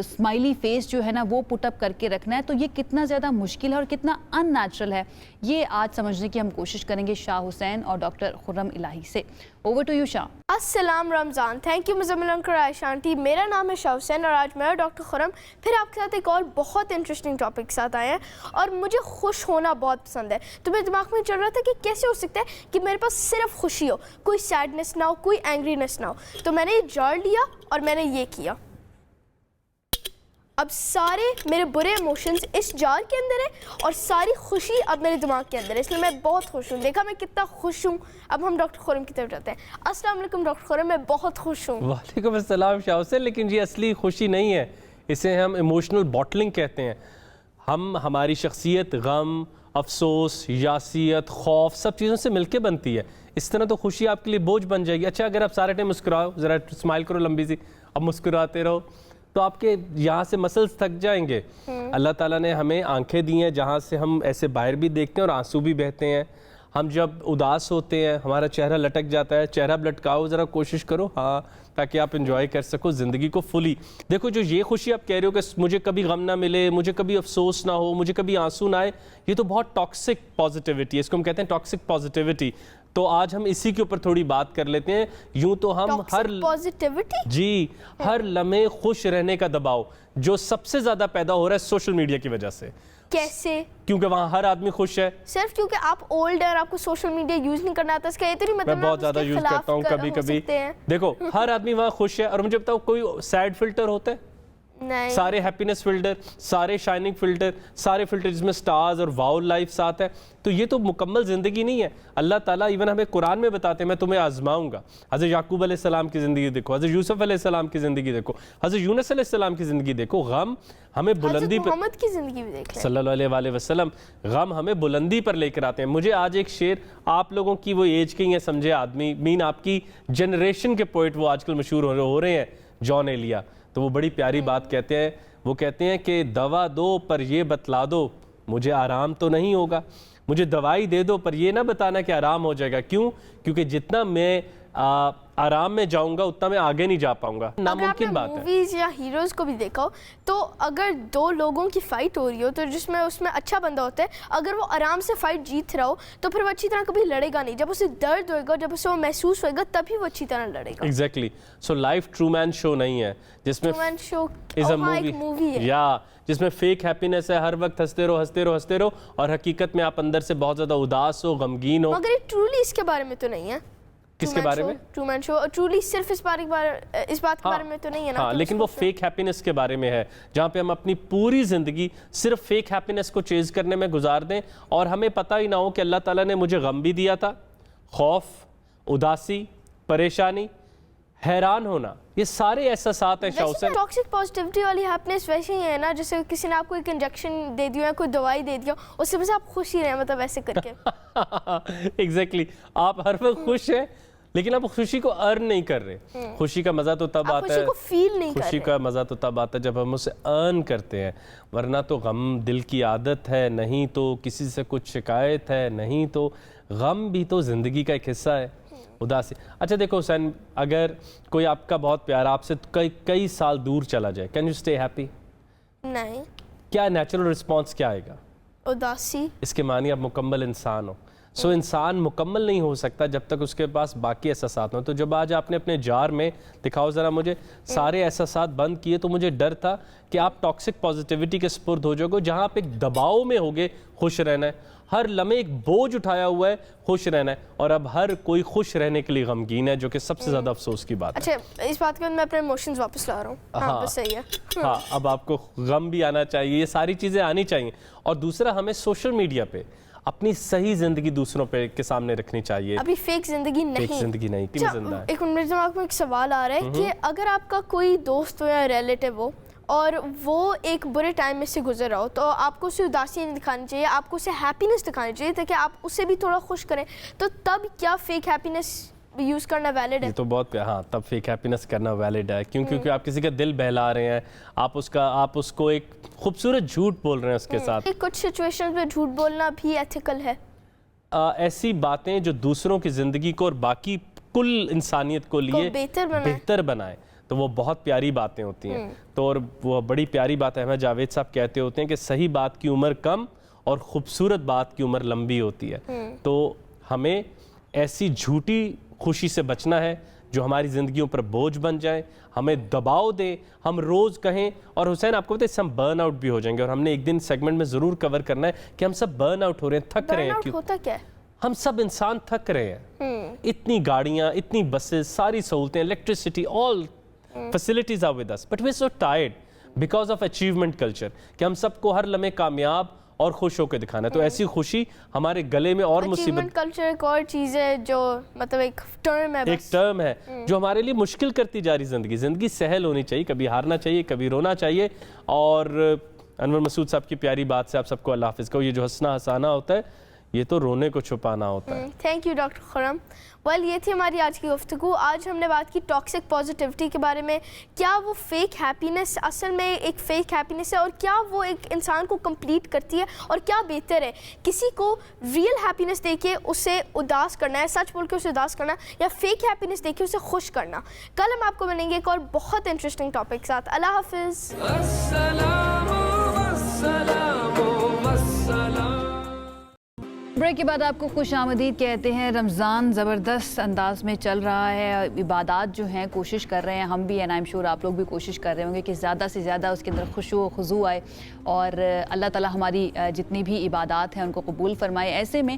S1: स्माइली फेस जो है ना वो पुटअप करके रखना है। तो ये कितना ज़्यादा मुश्किल है और कितना अननेचुरल है, ये आज समझने की हम कोशिश करेंगे शाह हुसैन और डॉक्टर खुर्रम इलाही से। Over to you Shah.
S5: अस्सलाम Ramzan, thank you Muzammil uncle, Ayesha aunty. मेरा नाम है शाह हुसैन और आज मैं और डॉक्टर खुर्रम फिर आपके साथ एक और बहुत इंटरेस्टिंग टॉपिक के साथ आए हैं। और मुझे खुश होना बहुत पसंद है, तो मेरे दिमाग में चल रहा था कि कैसे हो सकता है कि मेरे पास सिर्फ खुशी हो, कोई सैडनेस ना हो, कोई एंग्रीनेस ना हो। तो मैंने ये जार लिया और मैंने ये किया। अब सारे मेरे बुरे इमोशंस इस जार के अंदर है और सारी खुशी अब मेरे दिमाग के अंदर है, इसलिए मैं बहुत खुश हूँ। देखा मैं कितना खुश हूँ। अब हम डॉक्टर खुर्रम की तरफ जाते हैं। अस्सलाम वालेकुम डॉक्टर खुर्रम, मैं बहुत खुश हूँ।
S6: वालेकुम अस्सलाम शाह हुसैन। लेकिन ये असली खुशी नहीं है, इसे हम इमोशनल बॉटलिंग कहते हैं। हमारी शख्सियत गम, अफसोस, यासियत, खौफ सब चीज़ों से मिलके बनती है। इस तरह तो खुशी आपके लिए बोझ बन जाएगी। अच्छा, अगर आप सारे टाइम मुस्कुराओ, ज़रा स्माइल करो लंबी सी, अब मुस्कुराते रहो, तो आपके यहाँ से मसल्स थक जाएंगे। अल्लाह ताला ने हमें आंखें दी हैं जहाँ से हम ऐसे बाहर भी देखते हैं और आंसू भी बहते हैं। हम जब उदास होते हैं हमारा चेहरा लटक जाता है, चेहरा लटकाओ ज़रा, कोशिश करो, हाँ, ताकि आप इंजॉय कर सको ज़िंदगी को फुली। देखो, जो ये खुशी आप कह रहे हो कि मुझे कभी गम ना मिले, मुझे कभी अफसोस ना हो, मुझे कभी आंसू ना आए, ये तो बहुत टॉक्सिक पॉजिटिविटी है, इसको हम कहते हैं टॉक्सिक पॉजिटिविटी। तो आज हम इसी के ऊपर थोड़ी बात कर लेते हैं। यूं तो हम हर
S5: पॉजिटिविटी
S6: हर लम्हे खुश रहने का दबाव जो सबसे ज्यादा पैदा हो रहा है सोशल मीडिया की वजह से।
S5: कैसे?
S6: क्योंकि वहाँ हर आदमी खुश है।
S5: सिर्फ क्योंकि आप ओल्ड है, आपको सोशल मीडिया यूज नहीं करना आता, इसका ये तो नहीं मतलब
S6: मैं बहुत ज्यादा यूज करता हूँ कभी कभी। देखो, हर आदमी वहाँ खुश है, और मुझे बताओ कोई सैड फिल्टर होता है?
S5: नहीं।
S6: सारे हैप्पीनेस फिल्टर, सारे शाइनिंग फिल्टर, सारे फिल्टर जिसमें स्टार्स और वाओ लाइफ साथ है, तो ये तो मुकम्मल ज़िंदगी नहीं है। अल्लाह ताला इवन हमें कुरान में बताते हैं मैं तुम्हें आजमाऊंगा। हज़रत याकूब अलैहिस्सलाम की ज़िंदगी देखो, हज़रत यूसुफ अलैहिस्सलाम की ज़िंदगी देखो, हज़रत यूनुस अलैहिस्सलाम की ज़िंदगी देखो। गम हमें बुलंदी पर,
S5: मोहम्मद की ज़िंदगी भी देख लें,
S6: सल्लल्लाहु अलैहि वसल्लम, गम हमें बुलंदी पर लेकर आते हैं। मुझे आज एक शेर, आप लोगों की वो एज किंग है समझे आदमी, मीन आपकी जनरेशन के पोइट वो आजकल मशहूर हो रहे हैं, जॉन एलिया, तो वो बड़ी प्यारी बात कहते हैं। वो कहते हैं कि दवा दो पर ये बतला दो मुझे आराम तो नहीं होगा, मुझे दवाई दे दो पर ये ना बताना कि आराम हो जाएगा। क्यों? क्योंकि जितना मैं आराम में जाऊंगा उतना मैं आगे नहीं जा पाऊंगा। नामुमकिन बात है।
S5: मूवीज या हीरोज को भी देखा हो तो अगर दो लोगों की फाइट हो रही हो तो जिसमें उसमें अच्छा बंदा होता है, अगर वो आराम से फाइट जीत रहा हो तो फिर वो अच्छी तरह कभी लड़ेगा नहीं। जब उसे दर्द होएगा, जब उसे वो महसूस होएगा, तभी वो अच्छी तरह लड़ेगा।
S6: Exactly. So life Truman show नहीं है जिसमें
S5: Truman show
S6: is a
S5: movie है,
S6: या जिसमें फेक हैप्पीनेस है, हर वक्त हंसते रहो हंसते रहो हंसते रहो, और हकीकत में आप अंदर से बहुत ज्यादा उदास हो, गमगीन हो।
S5: मगर ये ट्रूली इसके बारे में तो नहीं है।
S6: किसके बारे में?
S5: ट्रूमैन शो ट्रूली सिर्फ इस बात के बारे में तो नहीं है ना।
S6: हाँ, लेकिन वो फेक हैप्पीनेस के बारे में है, जहाँ पे हम अपनी पूरी जिंदगी सिर्फ फेक हैप्पीनेस को चेज करने में गुजार दें और हमें पता ही ना हो कि अल्लाह ताला ने मुझे गम भी दिया था, खौफ, उदासी, परेशानी, हैरान होना, ये सारे एहसासात हैं।
S5: टॉक्सिक पॉजिटिविटी वाली हैप्पीनेस वैसे ही है ना, जैसे किसी ने आपको एक इंजेक्शन दे दिया, कोई दवाई दे दिया, उससे बस आप खुश ही रहे, मतलब ऐसे करके।
S6: एग्जैक्टली। आप हर वक्त खुश हैं लेकिन आप खुशी को अर्न नहीं कर रहे। खुशी का मजा तो तब आता है, खुशी का मजा तो तब आता है जब हम उसे अर्न करते हैं, वरना तो गम दिल की आदत है, नहीं तो किसी से कुछ शिकायत है, नहीं तो गम भी तो जिंदगी का एक हिस्सा है, उदासी। अच्छा देखो हुसैन, अगर कोई आपका बहुत प्यारा आपसे कई साल दूर चला जाए, कैन यू स्टे हैप्पी?
S5: नहीं।
S6: क्या नेचुरल रिस्पॉन्स क्या आएगा?
S5: उदासी।
S6: इसके मानी आप मुकम्मल इंसान हो। सो इंसान मुकम्मल नहीं हो सकता जब तक उसके पास बाकी एहसासात हो। तो जब आज आपने अपने जार में, दिखाओ ज़रा मुझे, सारे एहसासात बंद किए, तो मुझे डर था कि आप टॉक्सिक पॉजिटिविटी के स्पुर्द हो जाओगे, जहाँ आप एक दबाव में होगे खुश रहना है, हर लम्हे एक बोझ उठाया हुआ है खुश रहना है, और अब हर कोई खुश रहने के लिए गमगीन है, जो कि सबसे ज़्यादा अफसोस की बात है।
S5: अच्छा, इस बात के बाद मैं अपने इमोशंस वापस ला रहा हूँ। हाँ, बस सही है।
S6: हाँ, अब आपको गम भी आना चाहिए, ये सारी चीज़ें आनी चाहिए। और दूसरा, हमें सोशल मीडिया पे अपनी सही जिंदगी दूसरों पे के सामने रखनी चाहिए।
S5: अभी फेक जिंदगी नहीं,
S6: फेक जिंदगी नहीं, कि जिंदा है।
S5: एक मेरे दिमाग में एक सवाल आ रहा है कि अगर आपका कोई दोस्त हो या रिलेटिव हो और वो एक बुरे टाइम में से गुजर रहा हो, तो आपको उसे उदासी नहीं दिखानी चाहिए, आपको उसे हैप्पीनेस दिखानी चाहिए ताकि आप उसे भी थोड़ा खुश करें। तो तब क्या फेक हैप्पीनेस यूज़ करना वैलिड है?
S6: ये तो बहुत, हाँ, तब फेक हैप्पीनेस करना वैलिड है, क्योंकि आप किसी का दिल बहला रहे हैं, आप उसको एक खूबसूरत झूठ बोल रहे हैं उसके साथ।
S5: कुछ सिचुएशंस में झूठ बोलना भी एथिकल है।
S6: ऐसी बातें जो दूसरों की ज़िंदगी को और बाकी कुल इंसानियत को लिए बेहतर बनाए, तो वो बहुत प्यारी बातें होती हैं। तो और वो बड़ी प्यारी बात अहमद जावेद साहब कहते होते हैं कि सही बात की उम्र कम और ख़ूबसूरत बात की उम्र लंबी होती है। तो हमें ऐसी झूठी खुशी से बचना है जो हमारी ज़िंदगियों पर बोझ बन जाए, हमें दबाव दे, हम रोज़ कहें। और हुसैन, आपको पता है, इससे हम बर्न आउट भी हो जाएंगे, और हमने एक दिन सेगमेंट में ज़रूर कवर करना है कि हम सब बर्न आउट हो रहे हैं, थक रहे हैं। क्यों
S5: होता क्या है?
S6: हम सब इंसान थक रहे हैं। इतनी गाड़ियाँ, इतनी बसेस, सारी सहूलतें, electricity, all facilities are with us, but we are so tired because of achievement culture, कि हम सबको हर लम्हे कामयाब और खुश होकर दिखाना है। तो ऐसी खुशी हमारे गले में और मुसीबत।
S5: कल्चर एक और चीज़ है जो मतलब एक टर्म है,
S6: एक टर्म है जो हमारे लिए मुश्किल करती जा रही ज़िंदगी सहल होनी चाहिए, कभी हारना चाहिए, कभी रोना चाहिए। और अनवर मसूद साहब की प्यारी बात से आप सबको अल्लाह हाफिज़ कहो। ये जो हंसना हंसाना होता है, ये तो रोने को छुपाना होता है।
S5: Thank you doctor Khurram. Well, ये थी हमारी आज की गुफ्तगू। आज हमने बात की टॉक्सिक पॉजिटिविटी के बारे में। क्या वो फेक हैप्पीनेस असल में एक फेक हैप्पीनेस है, और क्या वो एक इंसान को कंप्लीट करती है, और क्या बेहतर है, किसी को रियल हैप्पीनेस देके उसे उदास करना है, सच बोल के उसे उदास करना, या फेक हैप्पीनेस देके उसे खुश करना? कल हम आपको मिलेंगे एक और बहुत इंटरेस्टिंग टॉपिक के साथ। अल्लाह हाफिज़।
S1: ब्रेक के बाद आपको खुशामदीद कहते हैं। रमज़ान ज़बरदस्त अंदाज में चल रहा है, इबादत जो हैं कोशिश कर रहे हैं, हम भी, एंड आई एम श्योर आप लोग भी कोशिश कर रहे होंगे कि ज़्यादा से ज़्यादा उसके अंदर खुशू खुजू आए, और अल्लाह ताला हमारी जितनी भी इबादत हैं उनको कबूल फरमाए। ऐसे में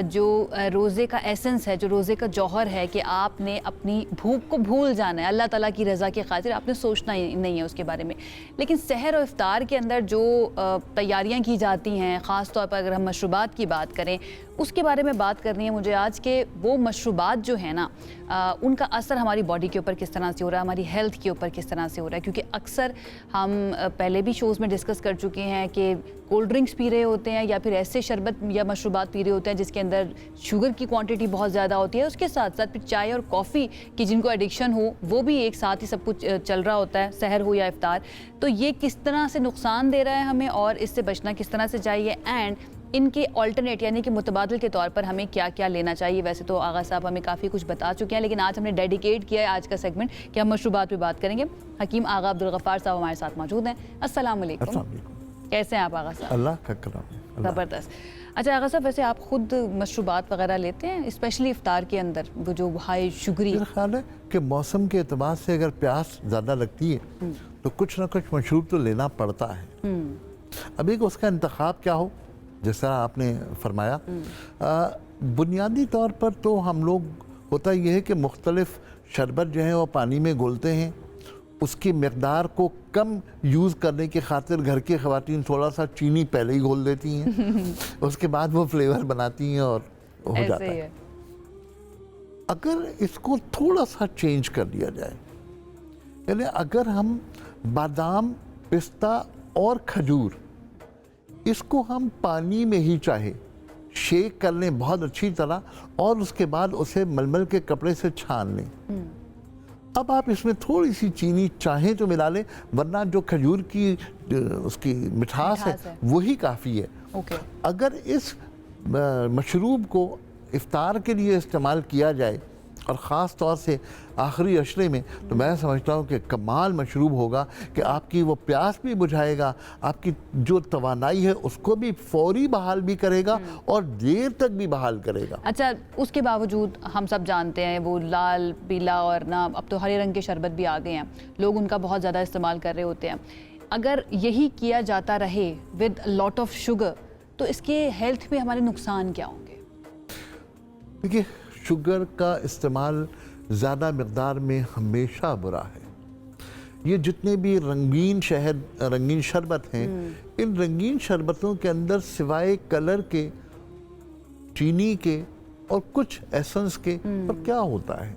S1: जो रोज़े का एसेंस है, जो रोज़े का जौहर है, कि आपने अपनी भूख को भूल जाना है, अल्लाह ताला की रज़ा की खातिर आपने सोचना ही नहीं है उसके बारे में। लेकिन सहर और इफ्तार के अंदर जो तैयारियाँ की जाती हैं, ख़ास तौर पर अगर हम मशरूबात की बात करें, उसके बारे में बात करनी है मुझे आज के। वो मशरूबात जो है ना, उनका असर हमारी बॉडी के ऊपर किस तरह से हो रहा है, हमारी हेल्थ के ऊपर किस तरह से हो रहा है। क्योंकि अक्सर हम पहले भी शोज़ में डिस्कस कर चुके हैं कि कोल्ड ड्रिंक्स पी रहे होते हैं, या फिर ऐसे शरबत या मशरूबात पी रहे होते हैं जिसके अंदर शुगर की क्वांटिटी बहुत ज़्यादा होती है। उसके साथ साथ फिर चाय और कॉफ़ी की जिनको एडिक्शन हो, वो भी एक साथ ही सब कुछ चल रहा होता है, सहर हो या इफ्तार। तो ये किस तरह से नुकसान दे रहा है हमें, और इससे बचना किस तरह से चाहिए, एंड इनके ऑल्टरनेट यानी कि मुतबादिल के तौर पर हमें क्या क्या लेना चाहिए। वैसे तो आगा साहब हमें काफ़ी कुछ बता चुके हैं, लेकिन आज हमने डेडिकेट किया है आज का सेगमेंट कि हम मशरूबात पे बात करेंगे। हकीम आगा अब्दुल गफ्फार साहब हमारे साथ मौजूद हैं। अस्सलाम वालेकुम। कैसे हैं आप आगा साहब?
S7: अल्लाह का करम।
S1: ज़बरदस्त। अच्छा आगा साहब, वैसे आप खुद मशरूबात वगैरह लेते हैं, स्पेशली इफ्तार के अंदर वो जो हाई शुगरी?
S7: मेरा ख्याल है कि मौसम के एतबार से अगर प्यास ज़्यादा लगती है तो कुछ ना कुछ मशरूब तो लेना पड़ता है। अभी उसका इंतखाब क्या हो, जिस तरह आपने फरमाया, बुनियादी तौर पर तो हम लोग, होता यह है कि मुख्तलिफ शरबत जो है वो पानी में घोलते हैं, उसकी मकदार को कम यूज़ करने की खातिर घर की ख़वातीन थोड़ा सा चीनी पहले ही घोल देती हैं उसके बाद वो फ्लेवर बनाती हैं और हो जाता है। अगर इसको थोड़ा सा चेंज कर दिया जाए, यानी अगर हम बादाम, पिस्ता और खजूर, इसको हम पानी में ही चाहे शेक कर लें बहुत अच्छी तरह, और उसके बाद उसे मलमल के कपड़े से छान लें। अब आप इसमें थोड़ी सी चीनी चाहें तो मिला लें, वरना जो खजूर की उसकी मिठास है वही काफ़ी है। अगर इस मशरूब को इफ्तार के लिए इस्तेमाल किया जाए, और ख़ास तौर से आखिरी अशरे में, तो मैं समझता हूँ कि कमाल मशरूब होगा कि आपकी वो प्यास भी बुझाएगा, आपकी जो तवानाई है उसको भी फौरी बहाल भी करेगा और देर तक भी बहाल करेगा।
S1: अच्छा, उसके बावजूद हम सब जानते हैं वो लाल, पीला और ना अब तो हरे रंग के शरबत भी आ गए हैं, लोग उनका बहुत ज़्यादा इस्तेमाल कर रहे होते हैं। अगर यही किया जाता रहे विद लॉट ऑफ शुगर, तो इसके हेल्थ पे हमारे नुकसान क्या होंगे?
S7: देखिए, शुगर का इस्तेमाल ज़्यादा मकदार में हमेशा बुरा है। ये जितने भी रंगीन शहद, रंगीन शरबत हैं, इन रंगीन शरबतों के अंदर सिवाय कलर के, चीनी के और कुछ एसेंस के और क्या होता है?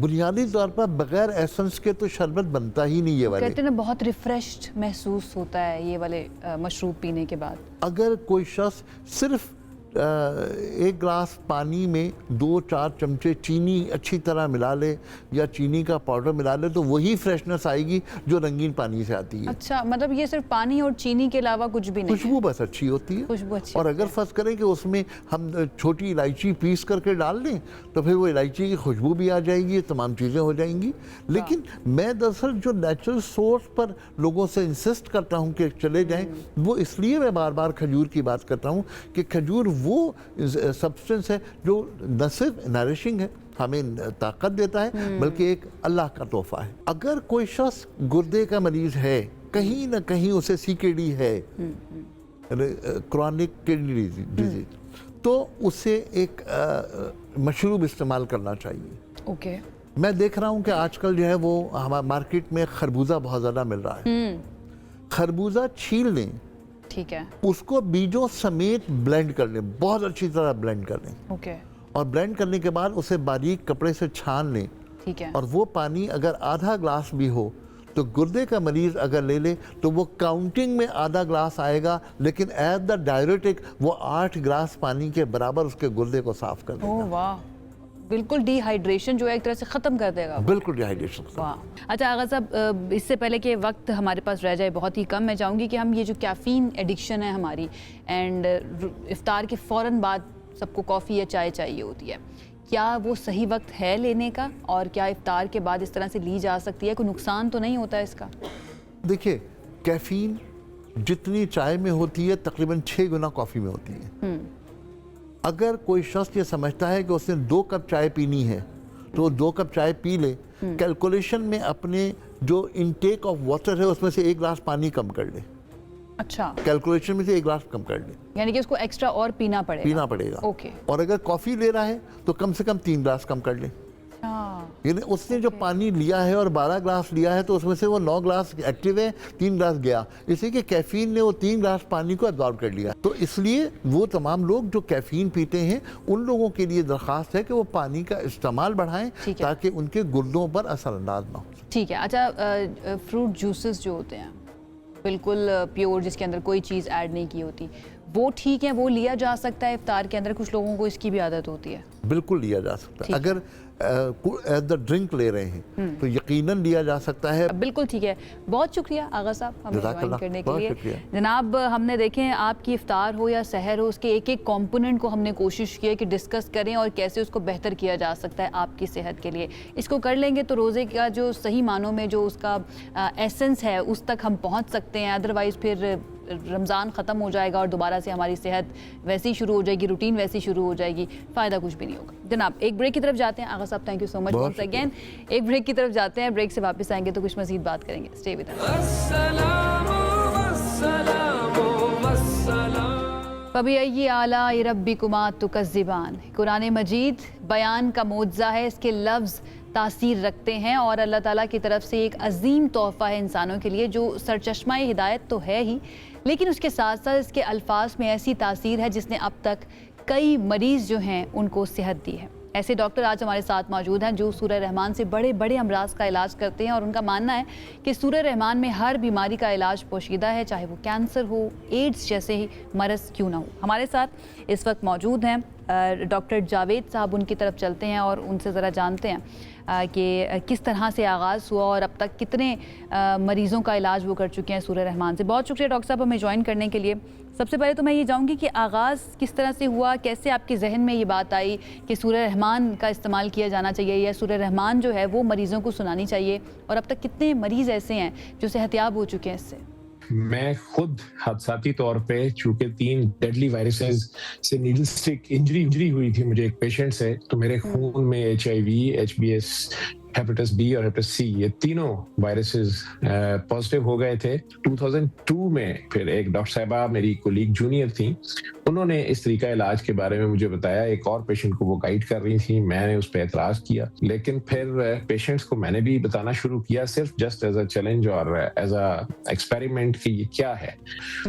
S7: बुनियादी तौर पर बगैर एसेंस के तो शरबत बनता ही नहीं। ये वाले
S1: कहते हैं ना, बहुत रिफ्रेश्ड महसूस होता है ये वाले मशरूब पीने के बाद।
S7: अगर कोई शख्स सिर्फ एक गिलास पानी में 2-4 चमचे चीनी अच्छी तरह मिला ले या चीनी का पाउडर मिला ले तो वही फ्रेशनेस आएगी जो रंगीन पानी से आती है।
S1: अच्छा, मतलब ये सिर्फ पानी और चीनी के अलावा कुछ भी नहीं?
S7: खुशबू बस अच्छी होती है।
S1: खुशबू अच्छी।
S7: और अगर फर्ज करें कि उसमें हम छोटी इलायची पीस करके डाल दें तो फिर वो इलायची की खुशबू भी आ जाएगी, ये तमाम चीज़ें हो जाएंगी। लेकिन मैं दरअसल जो नेचुरल सोर्स पर लोगों से इंसिस्ट करता हूँ कि चले जाएं, वो इसलिए मैं बार बार खजूर की बात करता हूँ कि खजूर वो सब्सटेंस है जो न सिर्फ नरिशिंग है, हमें ताकत देता है, बल्कि एक अल्लाह का तोहफा है। अगर कोई शख्स गुर्दे का मरीज है, कहीं ना कहीं उसे सीकेडी है, क्रॉनिक किडनी डिजीज, तो उसे एक मशरूब इस्तेमाल करना चाहिए।
S1: ओके।
S7: मैं देख रहा हूँ कि आजकल जो है वो हमारे मार्केट में खरबूजा बहुत ज़्यादा मिल रहा है। खरबूजा छील लें,
S1: ठीक है,
S7: उसको बीजों समेत ब्लेंड कर लें, बहुत अच्छी तरह ब्लेंड कर लें।
S1: ओके,
S7: और ब्लेंड करने के बाद उसे बारीक कपड़े से छान लें।
S1: ठीक है।
S7: और वो पानी अगर आधा ग्लास भी हो तो गुर्दे का मरीज अगर ले ले तो वो काउंटिंग में आधा ग्लास आएगा, लेकिन एज द डायरेटिक वो 8 ग्लास पानी के बराबर उसके गुर्दे को साफ कर देगा।
S1: ओह वाह, बिल्कुल डिहाइड्रेशन जो है एक तरह से ख़त्म कर देगा।
S7: बिल्कुल डिहाइड्रेशन।
S1: वाह। अच्छा आगा साहब, इससे पहले कि वक्त हमारे पास रह जाए बहुत ही कम, मैं चाहूँगी कि हम ये जो कैफ़ीन एडिक्शन है हमारी, एंड इफ्तार के फ़ौरन बाद सबको कॉफ़ी या चाय चाहिए होती है, क्या वो सही वक्त है लेने का? और क्या इफ्तार के बाद इस तरह से ली जा सकती है? कोई नुकसान तो नहीं होता है इसका?
S7: देखिए, कैफ़ीन जितनी चाय में होती है तकरीबन 6 गुना कॉफ़ी में होती है। अगर कोई शख्स ये समझता है कि उसने 2 कप चाय पीनी है तो 2 कप चाय पी ले, कैलकुलेशन में अपने जो इनटेक ऑफ वाटर है उसमें से 1 गिलास पानी कम कर ले।
S1: अच्छा,
S7: कैलकुलेशन में से 1 गिलास कम कर ले,
S1: यानी कि उसको एक्स्ट्रा और पीना पड़ेगा।
S7: ओके। और अगर कॉफ़ी ले रहा है तो कम से कम 3 गिलास कम कर ले। यानी उसने जो पानी लिया है और 12 ग्लास लिया है तो उसमें से वो 9 ग्लास एक्टिव है, 3 ग्लास गया, इसलिए कि कैफीन ने वो 3 ग्लास पानी को एब्जॉर्ब कर लिया। तो इसलिए वो तमाम लोग जो कैफीन पीते हैं उन लोगों के लिए दरख्वास्त है कि वो पानी का इस्तेमाल बढ़ाएं ताकि उनके गुर्दों पर असरअंदाज ना हो।
S1: ठीक है। अच्छा, फ्रूट जूसेस जो होते हैं बिल्कुल प्योर, जिसके अंदर कोई चीज़ ऐड नहीं की होती, वो ठीक है, वो लिया जा सकता है इफ्तार के अंदर? कुछ लोगों को इसकी भी आदत होती है।
S7: बिल्कुल लिया जा सकता है। अगर एज द ड्रिंक ले रहे हैं तो यकीनन लिया जा सकता है।
S1: बिल्कुल ठीक है। बहुत शुक्रिया आगा साहब हमें ज्वाइन करने के लिए। जनाब, हमने देखें आपकी इफ्तार हो या सहर हो, उसके एक एक कंपोनेंट को हमने कोशिश की है कि डिस्कस करें और कैसे उसको बेहतर किया जा सकता है आपकी सेहत के लिए। इसको कर लेंगे तो रोज़े का जो सही मानों में जो उसका एसेंस है उस तक हम पहुँच सकते हैं। अदरवाइज़ फिर रमज़ान ख़त्म हो जाएगा और दोबारा से हमारी सेहत वैसी शुरू हो जाएगी, रूटीन वैसी शुरू हो जाएगी, फ़ायदा कुछ भी नहीं होगा। जनाब, एक ब्रेक की तरफ जाते हैं। Agha Sahab, thank you so much once again. एक ब्रेक की तरफ जाते हैं, ब्रेक से वापस आएंगे तो कुछ मज़ीद बात करेंगे। Stay with us. फबिअय्यि आलाइ रब्बिकुमा तुकज़्ज़िबान। कुरान मजीद बयान का मोज़ा है, इसके लफ्ज़ तासीर रखते हैं और अल्लाह ताला की तरफ से एक अजीम तोहफ़ा है इंसानों के लिए, जो सरचश्मा हिदायत तो है ही, लेकिन उसके साथ साथ इसके अल्फाज में ऐसी तासीर है जिसने अब तक कई मरीज़ जो हैं उनको सेहत दी है। ऐसे डॉक्टर आज हमारे साथ मौजूद हैं जो सूरह रहमान से बड़े बड़े अमराज का इलाज करते हैं और उनका मानना है कि सूरह रहमान में हर बीमारी का इलाज पोशीदा है, चाहे वो कैंसर हो, एड्स जैसे ही मरज़ क्यों ना हो। हमारे साथ इस वक्त मौजूद हैं डॉक्टर जावेद साहब। उनकी तरफ चलते हैं और उनसे ज़रा जानते हैं कि किस तरह से आगाज़ हुआ और अब तक कितने मरीज़ों का इलाज वो कर चुके हैं सूरह रहमान से। बहुत शुक्रिया डॉक्टर साहब हमें ज्वाइन करने के लिए। सबसे पहले तो मैं ये चाहूँगी कि आगाज़ किस तरह से हुआ, कैसे आपके जहन में ये बात आई कि सूरह रहमान का इस्तेमाल किया जाना चाहिए या सूरह रहमान जो है वो मरीज़ों को सुनानी चाहिए, और अब तक कितने मरीज़ ऐसे हैं जो सेहतियाब हो चुके हैं इससे?
S8: मैं खुद हादसाती तौर पे, चूंकि 3 डेडली वायरसेस से नीडल स्टिक इंजरी हुई थी मुझे एक पेशेंट से, तो मेरे खून में HIV, HBS हेपेटाइटिस बी और हेपेटाइटिस सी, ये तीनों वायरसेस पॉजिटिव हो गए थे 2002 में। फिर एक डॉक्टर साहिबा मेरी कोलीग जूनियर थी, उन्होंने इस तरीका इलाज के बारे में मुझे बताया। एक और पेशेंट को वो गाइड कर रही थी, मैंने उस पर एतराज़ किया, लेकिन फिर पेशेंट्स को मैंने भी बताना शुरू किया, सिर्फ जस्ट एज अ चैलेंज और एज अ एक्सपेरिमेंट कि ये क्या है।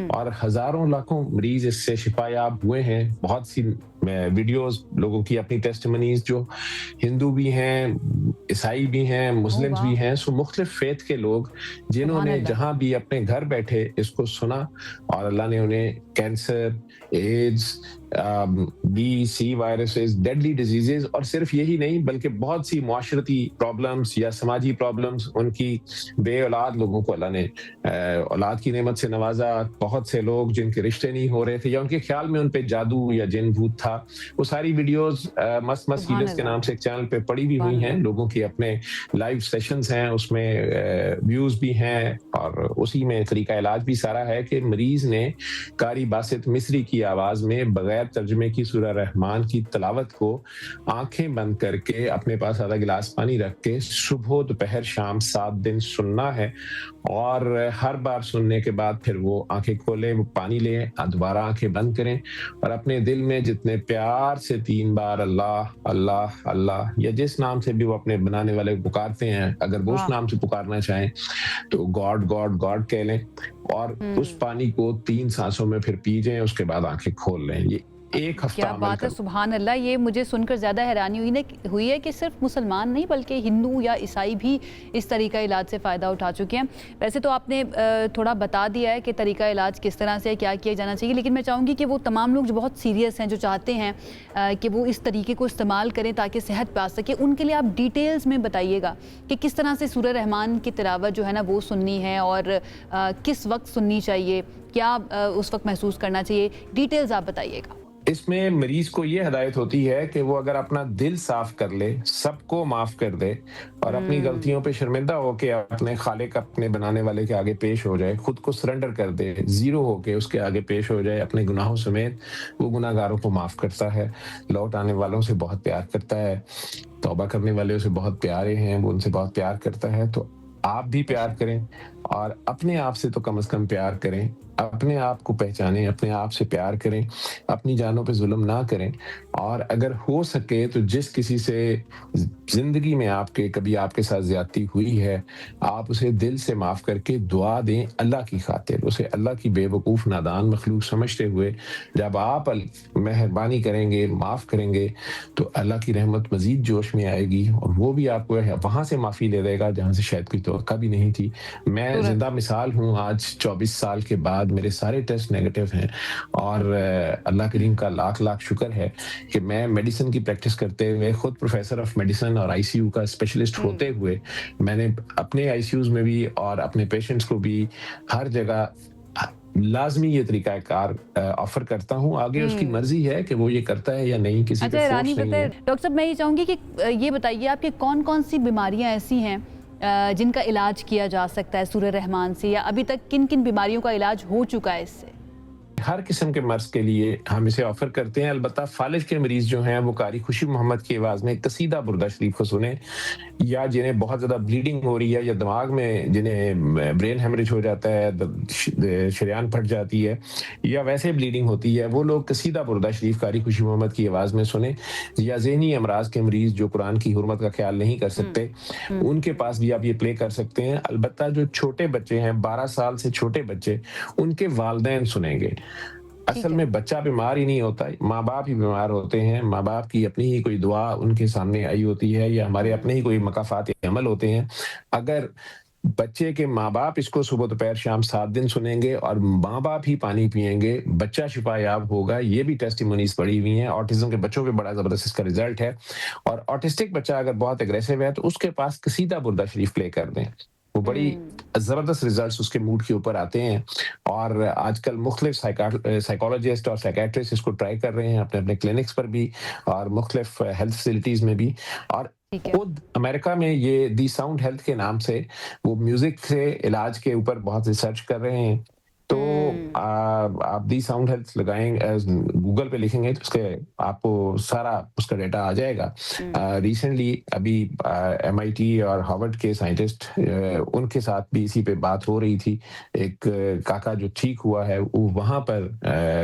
S8: और हजारों लाखों मरीज इससे शिफायाब हुए हैं। बहुत सी वीडियोस लोगों की अपनी टेस्टिमनीज, जो हिंदू भी हैं, ईसाई भी हैं, मुस्लिम्स भी हैं, सो मुख्तलिफ फेथ के लोग जिन्होंने जहां भी अपने घर बैठे इसको सुना और अल्लाह ने उन्हें cancer, AIDS, B C viruses, deadly diseases, और सिर्फ यही नहीं बल्कि बहुत सी मुआशरती प्रॉब्लम्स या समाजी प्रॉब्लम्स, उनकी बे औलाद लोगों को अल्लाह ने औलाद की नेमत से नवाजा। बहुत से लोग जिनके रिश्ते नहीं हो रहे थे या उनके ख्याल में उन पे जादू या जिन भूत था, वो सारी वीडियोस मस्त मस्त हीलर्स के नाम से एक चैनल पे पड़ी भी हुई हैं। लोगों की अपने लाइव सेशंस हैं, उसमें व्यूज भी हैं, और उसी में तरीका इलाज भी सारा है कि मरीज ने कारी बासित मिस्री की आवाज में बगैर तर्जुमे की सूरह रहमान की तिलावत को आंखें बंद करके अपने पास आधा गिलास पानी रख के सुबह दोपहर शाम 7 दिन सुनना है। और हर बार सुनने के बाद फिर वो आंखें खोलें, वो पानी लें, दोबारा आंखें बंद करें और अपने दिल में जितने प्यार से 3 बार अल्लाह अल्लाह अल्लाह या जिस नाम से भी वो अपने बनाने वाले को पुकारते हैं, अगर वो उस नाम से पुकारना चाहें तो गॉड गॉड गॉड कह लें, और उस पानी को 3 सांसों में फिर पी जाएं, उसके बाद आंखें खोल लें। ये एक हफ्ता
S1: क्या बात है, सुभान अल्लाह। ये मुझे सुनकर ज़्यादा हैरानी हुई है कि सिर्फ मुसलमान नहीं बल्कि हिंदू या ईसाई भी इस तरीका इलाज से फ़ायदा उठा चुके हैं। वैसे तो आपने थोड़ा बता दिया है कि तरीका इलाज किस तरह से क्या किया जाना चाहिए, लेकिन मैं चाहूँगी कि वो तमाम लोग जो बहुत सीरियस हैं, जो चाहते हैं कि वो इस तरीके को इस्तेमाल करें ताकि सेहत पा सके, उनके लिए आप डिटेल्स में बताइएगा कि किस तरह से सूरह रहमान की तिलावत जो है ना वो सुननी है और किस वक्त सुननी चाहिए, क्या उस वक्त महसूस करना चाहिए, डिटेल्स आप बताइएगा।
S8: इसमें मरीज को ये हिदायत होती है कि वो अगर अपना दिल साफ कर ले, सबको माफ कर दे और अपनी गलतियों पे शर्मिंदा होके अपने खालिक, अपने बनाने वाले के आगे पेश हो जाए, खुद को सरेंडर कर दे, जीरो होके उसके आगे पेश हो जाए अपने गुनाहों समेत। वो गुनाहगारों को माफ करता है, लौट आने वालों से बहुत प्यार करता है, तौबा करने वाले से बहुत प्यारे हैं, वो उनसे बहुत प्यार करता है। तो आप भी प्यार करें और अपने आप से तो कम से कम प्यार करें, अपने आप को पहचानें, अपने आप से प्यार करें, अपनी जानों पे जुल्म ना करें। और अगर हो सके तो जिस किसी से जिंदगी में आपके कभी आपके साथ ज्यादती हुई है, आप उसे दिल से माफ करके दुआ दें अल्लाह की खातिर। उसे अल्लाह की बेवकूफ़ नादान मखलूक समझते हुए जब आप मेहरबानी करेंगे, माफ करेंगे, तो अल्लाह की रहमत मजीद जोश में आएगी और वो भी आपको वहां से माफी ले देगा जहां से शायद कोई तवक्का भी नहीं थी। मैं जिंदा मिसाल हूँ, आज 24 साल के बाद मेरे सारे टेस्ट नेगेटिव हैं और अल्लाह करीम का लाख लाख शुक्र है कि मैं मेडिसिन की प्रैक्टिस करते हुए, खुद प्रोफेसर ऑफ मेडिसिन और आईसीयू का स्पेशलिस्ट होते हुए, मैंने अपने आईसीयूज में भी और अपने पेशेंट्स को भी हर जगह लाजमी ये तरीका कार ऑफर करता हूँ। आगे उसकी मर्जी है कि वो ये करता है या नहीं, किसी पे फोर्स नहीं है।
S1: डॉक्टर साहब, मैं ये चाहूंगी कि ये बताइए आपके कौन कौन सी बीमारियां ऐसी हैं जिनका इलाज किया जा सकता है सूरह रहमान से, या अभी तक किन किन बीमारियों का इलाज हो चुका है इससे?
S8: हर किस्म के मर्ज के लिए हम इसे ऑफर करते हैं। अलबत्ता फालिज के मरीज जो हैं वो कारी खुशी मोहम्मद की आवाज़ में कसीदा बुर्दा शरीफ को सुने, या जिन्हें बहुत ज़्यादा ब्लीडिंग हो रही है या दिमाग में जिन्हें ब्रेन हेमरेज हो जाता है, शरियान फट जाती है या वैसे ब्लीडिंग होती है, वो लोग कसीदा बुर्दा शरीफ कारी खुशी मोहम्मद की आवाज़ में सुने। या ज़हनी अमराज के मरीज जो कुरान की हुर्मत का ख्याल नहीं कर सकते, उनके पास भी आप ये प्ले कर सकते हैं। अलबत्ता जो छोटे बच्चे हैं, 12 साल से छोटे बच्चे, उनके वालिदैन सुनेंगे। असल में बच्चा बीमार ही नहीं होता, माँ बाप ही बीमार होते हैं। माँ बाप की अपनी ही कोई दुआ उनके सामने आई होती है या हमारे अपने ही कोई मकाफात अमल होते हैं। अगर बच्चे के माँ बाप इसको सुबह दोपहर शाम 7 दिन सुनेंगे और माँ बाप ही पानी पिएंगे, बच्चा शिफायाब होगा। ये भी टेस्टिमोनीज पड़ी हुई हैं। ऑटिज्म के बच्चों पे बड़ा जबरदस्त इसका रिजल्ट है। और ऑटिस्टिक बच्चा अगर बहुत एग्रेसिव है तो उसके पास कसीदा बुर्दा शरीफ प्ले कर दें, वो बड़ी जबरदस्त रिजल्ट्स उसके मूड के ऊपर आते हैं। और आजकल मुख्तलिफ साइकोलॉजिस्ट और साइकेट्रिस्ट इसको ट्राई कर रहे हैं अपने अपने क्लिनिक्स पर भी और मुख्तलिफ हेल्थ फैसिलिटीज में भी। और खुद अमेरिका में ये दी साउंड हेल्थ के नाम से वो म्यूजिक से इलाज के ऊपर बहुत रिसर्च कर रहे हैं। तो आप दी साउंड हेल्थ लगाएंगे, गूगल पे लिखेंगे तो उसके आपको सारा उसका डाटा आ जाएगा। रिसेंटली अभी MIT और हार्वर्ड के साइंटिस्ट उनके साथ भी इसी पे बात हो रही थी। एक काका जो ठीक हुआ है वो वहाँ पर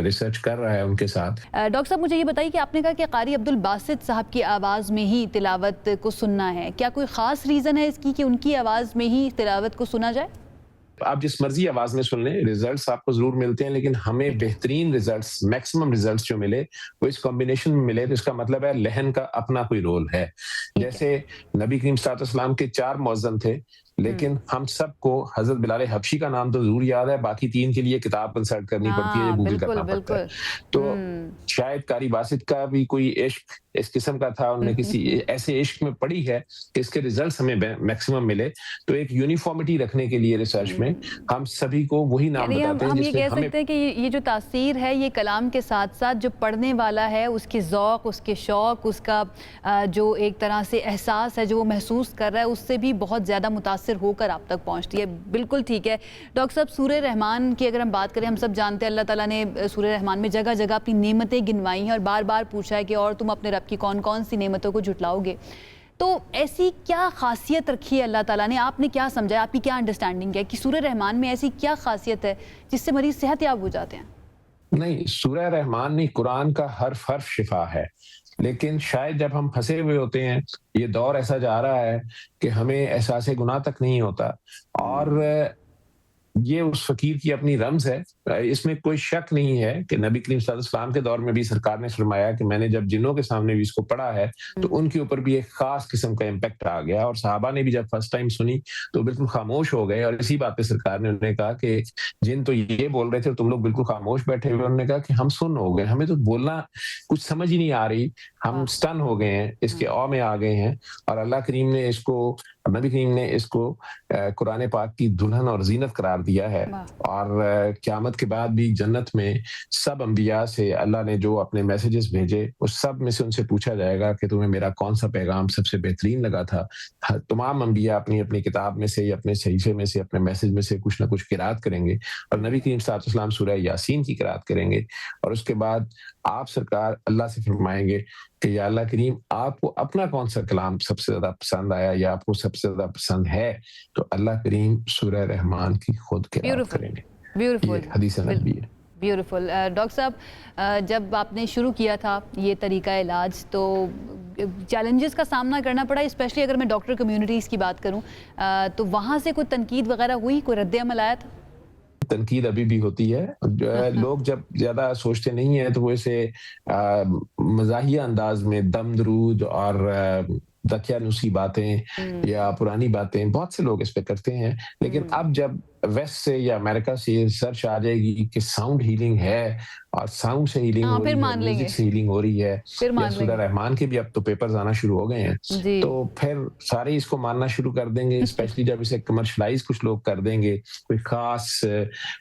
S8: रिसर्च कर रहा है उनके साथ।
S1: डॉक्टर साहब, मुझे ये बताइए कि आपने कहा कि कारी अब्दुल बासित साहब की आवाज़ में ही तिलावत को सुनना है, क्या कोई ख़ास रीज़न है इसकी कि उनकी आवाज़ में ही तिलावत को सुना जाए?
S8: आप जिस मर्जी आवाज में सुन लें, रिजल्ट्स आपको जरूर मिलते हैं, लेकिन हमें बेहतरीन रिजल्ट्स, मैक्सिमम रिजल्ट्स जो मिले वो इस कॉम्बिनेशन में मिले। तो इसका मतलब है लहन का अपना कोई रोल है। जैसे नबी करीम सल्लल्लाहु अलैहि वसल्लम के 4 मुअज्जिन थे, लेकिन हम सबको हजरत बिलाल हबशी का नाम तो जरूर याद है, बाकी 3 के लिए किताब कंसल्ट करनी पड़ती है, गूगल करना पड़ता है। तो शायद कारी बासित का भी कोई इश्क इस किस्म का था, उन्होंने किसी ऐसे इश्क में पड़ी है कि इसके रिजल्ट्स हमें मैक्सिमम मिले। तो एक यूनिफॉर्मिटी रखने के लिए रिसर्च में हम सभी को वही नाम बताते हैं।
S1: हम ये कह सकते हैं कि ये जो तासीर है ये कलाम के साथ साथ जो पढ़ने वाला है उसके ज़ौक़, उसके शौक़, उसका जो एक तरह से एहसास है जो वो महसूस कर रहा है, उससे भी बहुत ज़्यादा मुतासिर होकर आप तक पहुंचती है। बिल्कुल ठीक है। डॉक्टर साहब, सूरह रहमान की अगर हम बात करें, हम सब जानते हैं अल्लाह ताला ने सूरह रहमान में जगह जगह अपनी नेमतें गिनवाई हैं और बार बार पूछा है कि और तुम अपने रब की कौन कौन सी नेमतों को झुटलाओगे। तो ऐसी क्या खासियत रखी है अल्लाह ताला ने, आपने क्या समझा, आपकी क्या अंडरस्टैंडिंग है कि सूरह रहमान में ऐसी क्या खासियत है जिससे मरीज सेहतयाब हो जाते हैं?
S8: नहीं, सूरह रहमान नहीं, कुरान का हर्फ हर्फ शिफा है। लेकिन शायद जब हम फंसे हुए होते हैं, ये दौर ऐसा जा रहा है कि हमें एहसास गुनाह तक नहीं होता, और ये उस फकीर की अपनी रम्ज है। इसमें कोई शक नहीं है कि नबी करीम सल्लल्लाहु अलैहि वसल्लम के दौर में भी सरकार ने फरमाया कि मैंने जब जिन्नों के सामने भी इसको पढ़ा है तो उनके ऊपर भी एक खास किस्म का इम्पैक्ट आ गया, और सहाबा ने भी जब फर्स्ट टाइम सुनी तो बिल्कुल खामोश हो गए। और इसी बात पे सरकार ने उन्हें कहा कि जिन तो ये बोल रहे थे तुम लोग बिल्कुल खामोश बैठे हुए। उन्होंने कहा कि हम सुन हो गए, हमें तो बोलना कुछ समझ ही नहीं आ रही, हम स्टन हो गए हैं, इसके औ में आ गए हैं। और अल्लाह करीम ने इसको, नबी करीम ने इसको कुरान पाक की दुल्हन और जीनत करार दिया है। और क़यामत के बाद भी जन्नत में सब अंबिया से अल्लाह ने जो अपने मैसेजेस भेजे उस सब में से उनसे पूछा जाएगा कि तुम्हें मेरा कौन सा पैगाम सबसे बेहतरीन लगा था। तमाम अंबिया अपनी अपनी किताब में से या अपने सहीफे में से, अपने मैसेज में से कुछ ना कुछ किरात करेंगे, और नबी करीम सल्लल्लाहु अलैहि वसल्लम सूरह यासीन की किरात करेंगे। और उसके बाद आप सरकार अल्लाह से फरमाएंगे कि या अल्लाह करीम, आपको अपना कौन सा कलाम सबसे ज्यादा पसंद आया या आपको सबसे ज्यादा पसंद है, तो अल्लाह करीम सूरह रहमान की खुद किरात करेंगे।
S1: ब्यूटीफुल
S8: हदीस नबी है।
S1: ब्यूटीफुल। डॉक्टर साहब, जब आपने शुरू किया था ये तरीका इलाज तो चैलेंजेस का सामना करना पड़ा, स्पेशली अगर मैं डॉक्टर कम्युनिटीज़ की बात करूं, तो वहाँ से कोई तनकीद वगैरह हुई, कोई रद्द-ए-अमल आया था?
S8: तनकीद अभी भी होती है। लोग जब ज्यादा सोचते नहीं है तो वो इसे मज़ाहिया अंदाज में दम दरूद और दकियानुसी बातें या पुरानी बातें बहुत से लोग इस पे करते हैं। लेकिन अब जब वेस्ट से या अमेरिका से रिसर्च आ जाएगी कि साउंड हीलिंग है और साउंड से हीलिंग हो रही है, म्यूजिक से हीलिंग हो रही है, या सूरह रहमान के भी अब तो पेपर्स आना शुरू हो गए हैं, तो फिर सारे इसको मानना शुरू कर देंगे। स्पेशली जब इसे कमर्शलाइज कुछ लोग कर देंगे, कोई खास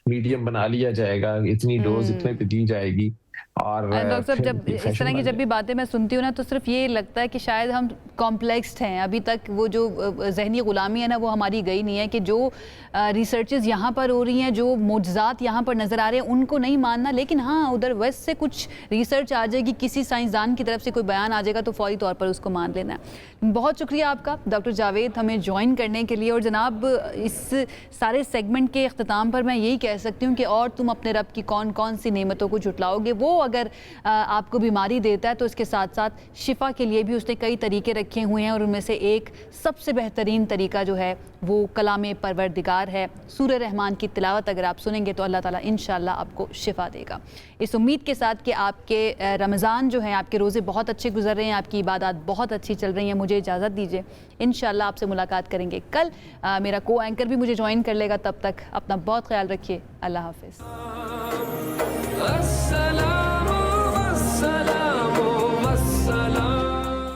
S8: मीडियम बना लिया जाएगा, इतनी डोज इतने पे दी जाएगी। और
S1: डॉक्टर साहब, जब इस तरह की जब भी बातें मैं सुनती हूँ ना, तो सिर्फ ये लगता है कि शायद हम कॉम्प्लेक्स्ड हैं। अभी तक वो जो जहनी गुलामी है ना, वो हमारी गई नहीं है कि जो रिसर्चेस यहाँ पर हो रही हैं, जो मोजज़ात यहाँ पर नज़र आ रहे हैं, उनको नहीं मानना। लेकिन हाँ, उधर वेस्ट से कुछ रिसर्च आ जाएगी, किसी साइंसदान की तरफ से कोई बयान आ जाएगा, तो फौरी तौर पर उसको मान लेना है। बहुत शुक्रिया आपका डॉक्टर जावेद हमें ज्वाइन करने के लिए। और जनाब, इस सारे सेगमेंट के अख्ताम पर मैं यही कह सकती हूँ कि और तुम अपने रब की कौन कौन सी नेमतों को झुटलाओगे। वो अगर आपको बीमारी देता है तो इसके साथ साथ शिफा के लिए भी उसने कई तरीके रखे हुए हैं, और उनमें से एक सबसे बेहतरीन तरीका जो है वो कलाम परवरदिगार है। सूरह रहमान की तिलावत अगर आप सुनेंगे तो अल्लाह ताला इंशाअल्लाह आपको शिफा देगा। इस उम्मीद के साथ कि आपके रमज़ान जो है, आपके रोज़े बहुत अच्छे गुजर रहे हैं, आपकी इबादत बहुत अच्छी चल रही हैं, मुझे इजाज़त दीजिए। इंशाअल्लाह आपसे मुलाकात करेंगे कल। मेरा को एंकर भी मुझे ज्वाइन कर लेगा। तब तक अपना बहुत ख्याल रखिए। अल्लाह हाफिज़।